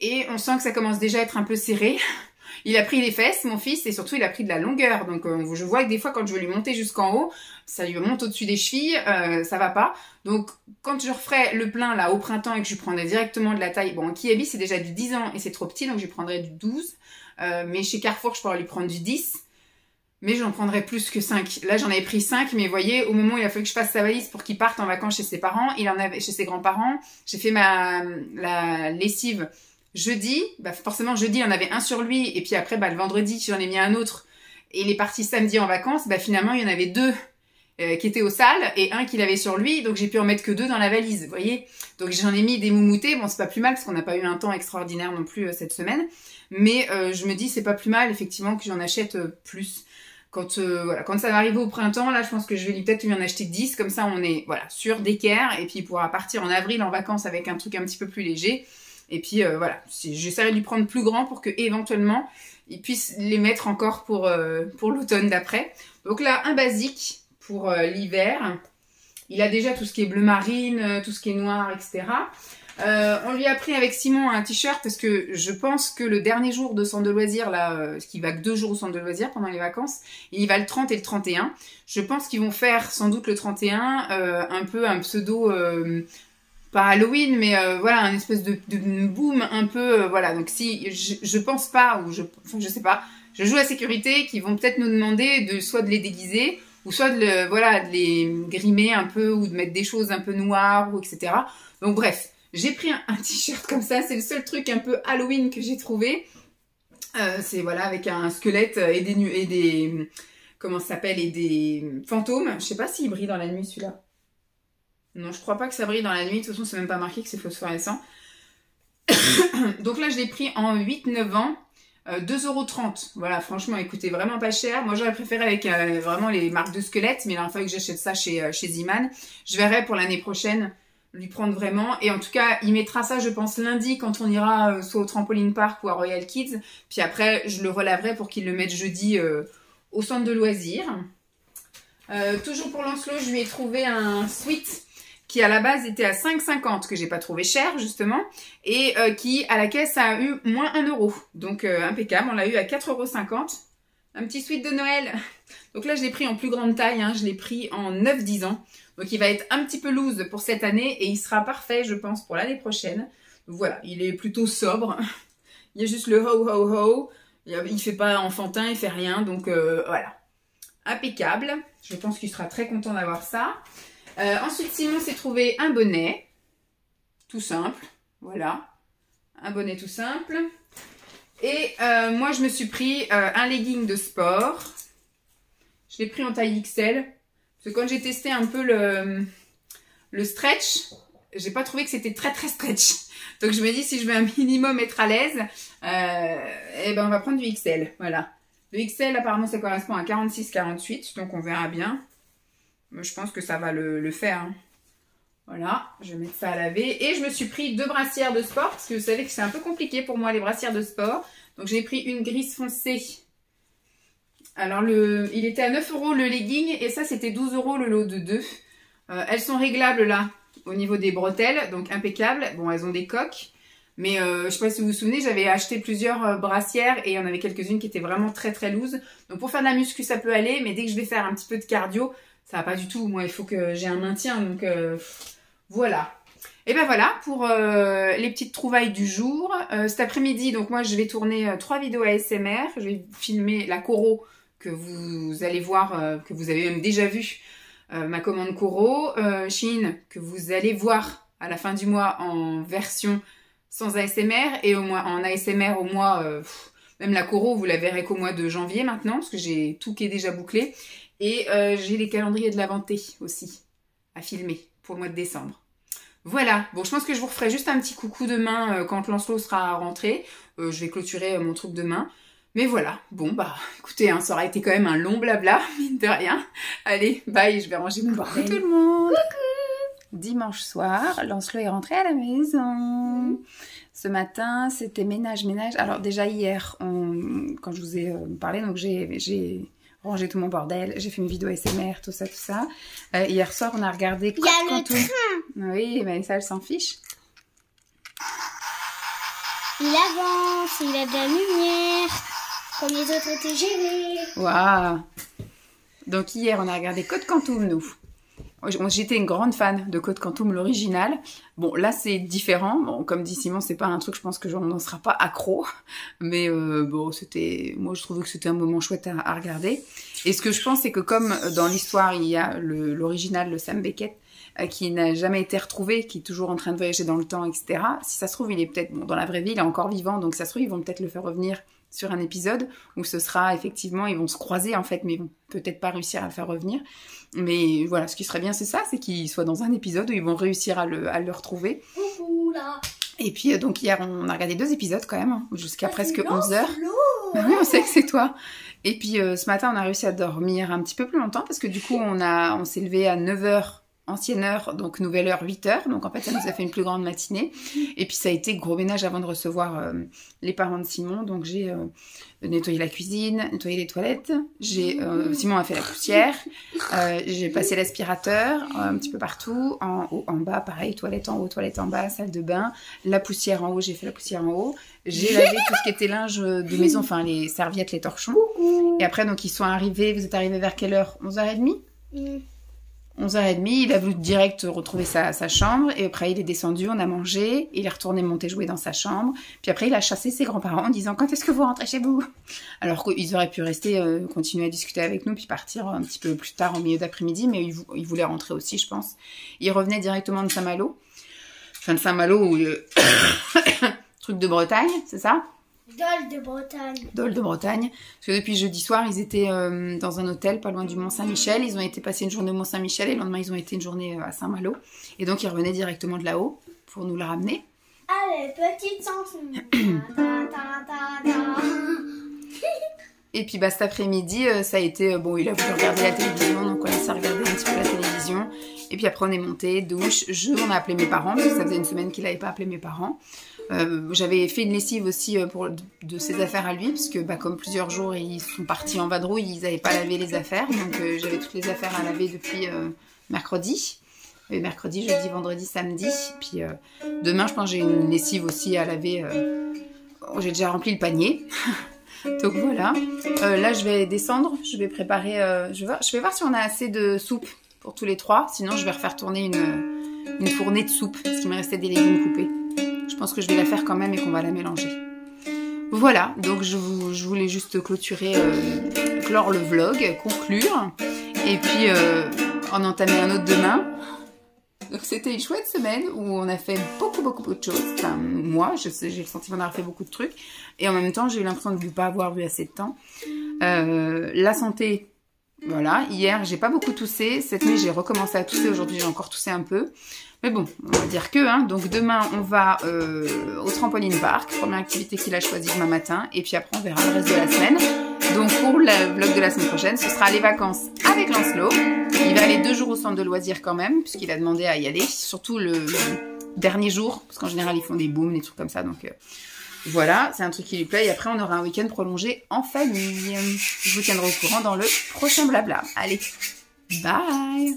Et on sent que ça commence déjà à être un peu serré. Il a pris les fesses, mon fils, et surtout il a pris de la longueur. Donc je vois que des fois quand je veux lui monter jusqu'en haut, ça lui monte au-dessus des chevilles, ça va pas. Donc quand je referai le plein là au printemps et que je lui prendrai directement de la taille, bon, un Kiabi c'est déjà du 10 ans et c'est trop petit, donc je lui prendrai du 12. Mais chez Carrefour je pourrais lui prendre du 10. Mais j'en prendrais plus que 5. Là j'en avais pris 5, mais vous voyez, au moment où il a fallu que je fasse sa valise pour qu'il parte en vacances chez ses parents, il en avait chez ses grands-parents. J'ai fait la lessive jeudi, bah forcément jeudi il y en avait un sur lui, et puis après bah, le vendredi j'en ai mis un autre, et il est parti samedi en vacances, bah finalement il y en avait 2 qui étaient aux salles, et un qu'il avait sur lui, donc j'ai pu en mettre que 2 dans la valise, vous voyez. Donc j'en ai mis des moumoutés, bon c'est pas plus mal, parce qu'on n'a pas eu un temps extraordinaire non plus cette semaine, mais je me dis c'est pas plus mal effectivement que j'en achète plus. Quand, voilà, quand ça va arriver au printemps, là je pense que je vais peut-être lui en acheter 10, comme ça on est voilà, sûr d'équerre, et puis il pourra partir en avril en vacances avec un truc un petit peu plus léger. Et puis voilà, j'essaierai de lui prendre plus grand pour que éventuellement il puisse les mettre encore pour l'automne d'après. Donc là, un basique pour l'hiver. Il a déjà tout ce qui est bleu marine, tout ce qui est noir, etc. On lui a pris avec Simon un t-shirt parce que je pense que le dernier jour de centre de loisirs, là, qui va que 2 jours au centre de loisirs pendant les vacances, il va le 30 et le 31. Je pense qu'ils vont faire sans doute le 31 un peu un pseudo... pas Halloween, mais voilà, un espèce de boom un peu, voilà. Donc si, je pense pas, ou je sais pas, je joue à sécurité, qui vont peut-être nous demander soit de les déguiser, ou soit de les grimer un peu, ou de mettre des choses un peu noires, ou etc. Donc bref, j'ai pris un t-shirt comme ça, c'est le seul truc un peu Halloween que j'ai trouvé. C'est voilà, avec un squelette et des comment ça s'appelle, et des fantômes. Je sais pas s'il brille dans la nuit celui-là. Non, je crois pas que ça brille dans la nuit. De toute façon, c'est même pas marqué que c'est phosphorescent. Donc là, je l'ai pris en 8-9 ans. 2,30 €. Voilà, franchement, écoutez, vraiment pas cher. Moi, j'aurais préféré avec vraiment les marques de squelettes. Mais il a fallu que j'achète ça chez Ziman. Je verrai pour l'année prochaine lui prendre vraiment. Et en tout cas, il mettra ça, je pense, lundi quand on ira soit au Trampoline Park ou à Royal Kids. Puis après, je le relaverai pour qu'il le mette jeudi au centre de loisirs. Toujours pour Lancelot, je lui ai trouvé un sweat qui à la base était à 5,50 €, que j'ai pas trouvé cher justement, et qui à la caisse a eu moins 1 €. Donc impeccable, on l'a eu à 4,50 €. Un petit sweat de Noël. Donc là, je l'ai pris en plus grande taille. Hein. Je l'ai pris en 9-10 ans. Donc il va être un petit peu loose pour cette année. Et il sera parfait, je pense, pour l'année prochaine. Donc voilà, il est plutôt sobre. Il y a juste le ho ho ho. Il fait pas enfantin, il fait rien. Donc voilà. Impeccable. Je pense qu'il sera très content d'avoir ça. Ensuite, Simon s'est trouvé un bonnet. Tout simple. Voilà. Un bonnet tout simple. Et moi, je me suis pris un legging de sport. Je l'ai pris en taille XL. Parce que quand j'ai testé un peu le stretch, j'ai pas trouvé que c'était très stretch. Donc je me dis, si je veux un minimum être à l'aise, eh ben on va prendre du XL. Voilà. Le XL, apparemment, ça correspond à 46-48. Donc on verra bien. Mais je pense que ça va le faire. Hein. Voilà, je vais mettre ça à laver. Et je me suis pris 2 brassières de sport. Parce que vous savez que c'est un peu compliqué pour moi, les brassières de sport. Donc j'ai pris une grise foncée. Alors il était à 9 € le legging. Et ça, c'était 12 € le lot de 2. Elles sont réglables là, au niveau des bretelles. Donc impeccable. Bon, elles ont des coques. Mais je sais pas si vous vous souvenez, j'avais acheté plusieurs brassières. Et il y en avait quelques-unes qui étaient vraiment très loose. Donc pour faire de la muscu, ça peut aller. Mais dès que je vais faire un petit peu de cardio, ça va pas du tout. Moi, il faut que j'ai un maintien. Donc voilà. Et ben voilà pour les petites trouvailles du jour. Cet après-midi, donc moi je vais tourner 3 vidéos ASMR. Je vais filmer la Coro que vous allez voir, que vous avez même déjà vu. Ma commande Coro. Shein que vous allez voir à la fin du mois en version sans ASMR. Et en ASMR au mois, même la Coro vous la verrez qu'au mois de janvier maintenant. Parce que j'ai tout qui est déjà bouclé. Et j'ai les calendriers de la Ventée aussi à filmer pour le mois de décembre. Voilà, bon je pense que je vous referai juste un petit coucou demain quand Lancelot sera rentré. Je vais clôturer mon truc demain. Mais voilà, bon bah écoutez, hein, ça aura été quand même un long blabla, mine de rien. Allez, bye, je vais ranger mon bordel. Coucou tout le monde. Coucou. Dimanche soir, Lancelot est rentré à la maison. Ce matin, c'était ménage. Alors déjà hier, quand je vous ai parlé, donc j'ai rangé tout mon bordel, j'ai fait une vidéo ASMR, tout ça. Hier soir, on a regardé... Il y a le train. Oui, mais ça, elle s'en fiche. Il avance, il a de la lumière, comme les autres TGV. Waouh. Donc hier, on a regardé Code Quantum, nous. J'étais une grande fan de Code Quantum, l'original. Bon, là, c'est différent. Bon, comme dit Simon, c'est pas un truc, je pense que on n'en sera pas accro. Mais bon, moi, je trouvais que c'était un moment chouette à regarder. Et ce que je pense, c'est que comme dans l'histoire, il y a l'original, le Sam Beckett, qui n'a jamais été retrouvé, qui est toujours en train de voyager dans le temps, etc. Si ça se trouve, il est peut-être... Bon, dans la vraie vie, il est encore vivant, donc ça se trouve, ils vont peut-être le faire revenir sur un épisode où ce sera effectivement, ils vont se croiser en fait, mais ils vont peut-être pas réussir à le faire revenir. Mais voilà, ce qui serait bien, c'est ça, c'est qu'il soit dans un épisode où ils vont réussir à le retrouver. Là. Et puis donc hier, on a regardé 2 épisodes quand même, hein, jusqu'à presque 11 h. Bah oui, on sait que c'est toi. Et puis ce matin, on a réussi à dormir un petit peu plus longtemps parce que du coup, on s'est levé à 9 h. Ancienne heure, donc nouvelle heure, 8 h. Donc en fait, ça nous a fait une plus grande matinée. Et puis ça a été gros ménage avant de recevoir les parents de Simon. Donc j'ai nettoyé la cuisine, nettoyé les toilettes. Simon a fait la poussière. J'ai passé l'aspirateur un petit peu partout. En haut, en bas, pareil, toilette en haut, toilette en bas, salle de bain. La poussière en haut, j'ai fait la poussière en haut. J'ai lavé tout ce qui était linge de maison, enfin les serviettes, les torchons. Et après, donc ils sont arrivés. Vous êtes arrivés vers quelle heure? 11h30 11h30, il a voulu direct retrouver sa chambre et après il est descendu, on a mangé, il est retourné monter jouer dans sa chambre, puis après il a chassé ses grands-parents en disant quand est-ce que vous rentrez chez vous? Alors qu'ils auraient pu rester, continuer à discuter avec nous puis partir un petit peu plus tard en milieu d'après-midi, mais il voulait rentrer aussi je pense. Il revenait directement de Saint-Malo, enfin de Saint-Malo ou truc de Bretagne, c'est ça? Dole de Bretagne. Dole de Bretagne. Parce que depuis jeudi soir, ils étaient dans un hôtel pas loin du Mont-Saint-Michel. Ils ont été passer une journée au Mont-Saint-Michel et le lendemain, ils ont été une journée à Saint-Malo. Et donc, ils revenaient directement de là-haut pour nous la ramener. Allez, petite chanson. Et puis, cet après-midi, ça a été... bon, il a voulu regarder la télévision, donc on a regardé un petit peu la télévision. Et puis après, on est monté, douche, on a appelé mes parents, parce que ça faisait une semaine qu'il n'avait pas appelé mes parents. J'avais fait une lessive aussi de ses affaires à lui, parce que comme plusieurs jours ils sont partis en vadrouille, ils n'avaient pas lavé les affaires, donc j'avais toutes les affaires à laver depuis mercredi. Mercredi, jeudi, vendredi, samedi. Puis demain, je pense que j'ai une lessive aussi à laver. J'ai déjà rempli le panier. Donc voilà. Là, je vais descendre. Je vais préparer... je vais voir si on a assez de soupe pour tous les 3. Sinon, je vais refaire tourner une fournée de soupe. Parce qu'il me restait des légumes coupés. Je pense que je vais la faire quand même et qu'on va la mélanger. Voilà. Donc, je voulais juste clôturer... clore le vlog, conclure. Et puis, en entamer un autre demain. Donc c'était une chouette semaine où on a fait beaucoup de choses. Enfin, moi, j'ai le sentiment d'avoir fait beaucoup de trucs. Et en même temps, j'ai eu l'impression de ne pas avoir eu assez de temps. La santé, voilà. Hier, j'ai pas beaucoup toussé. Cette nuit, j'ai recommencé à tousser. Aujourd'hui, j'ai encore toussé un peu. Mais bon, on va dire que. Hein. Donc demain, on va au trampoline park. Première activité qu'il a choisie demain matin. Et puis après, on verra le reste de la semaine. Donc pour le vlog de la semaine prochaine, ce sera les vacances avec Lancelot. Il va aller 2 jours au centre de loisirs quand même, puisqu'il a demandé à y aller. Surtout le dernier jour, parce qu'en général, ils font des booms, des trucs comme ça. Donc voilà, c'est un truc qui lui plaît. Et après, on aura un week-end prolongé en famille. Je vous tiendrai au courant dans le prochain blabla. Allez, bye!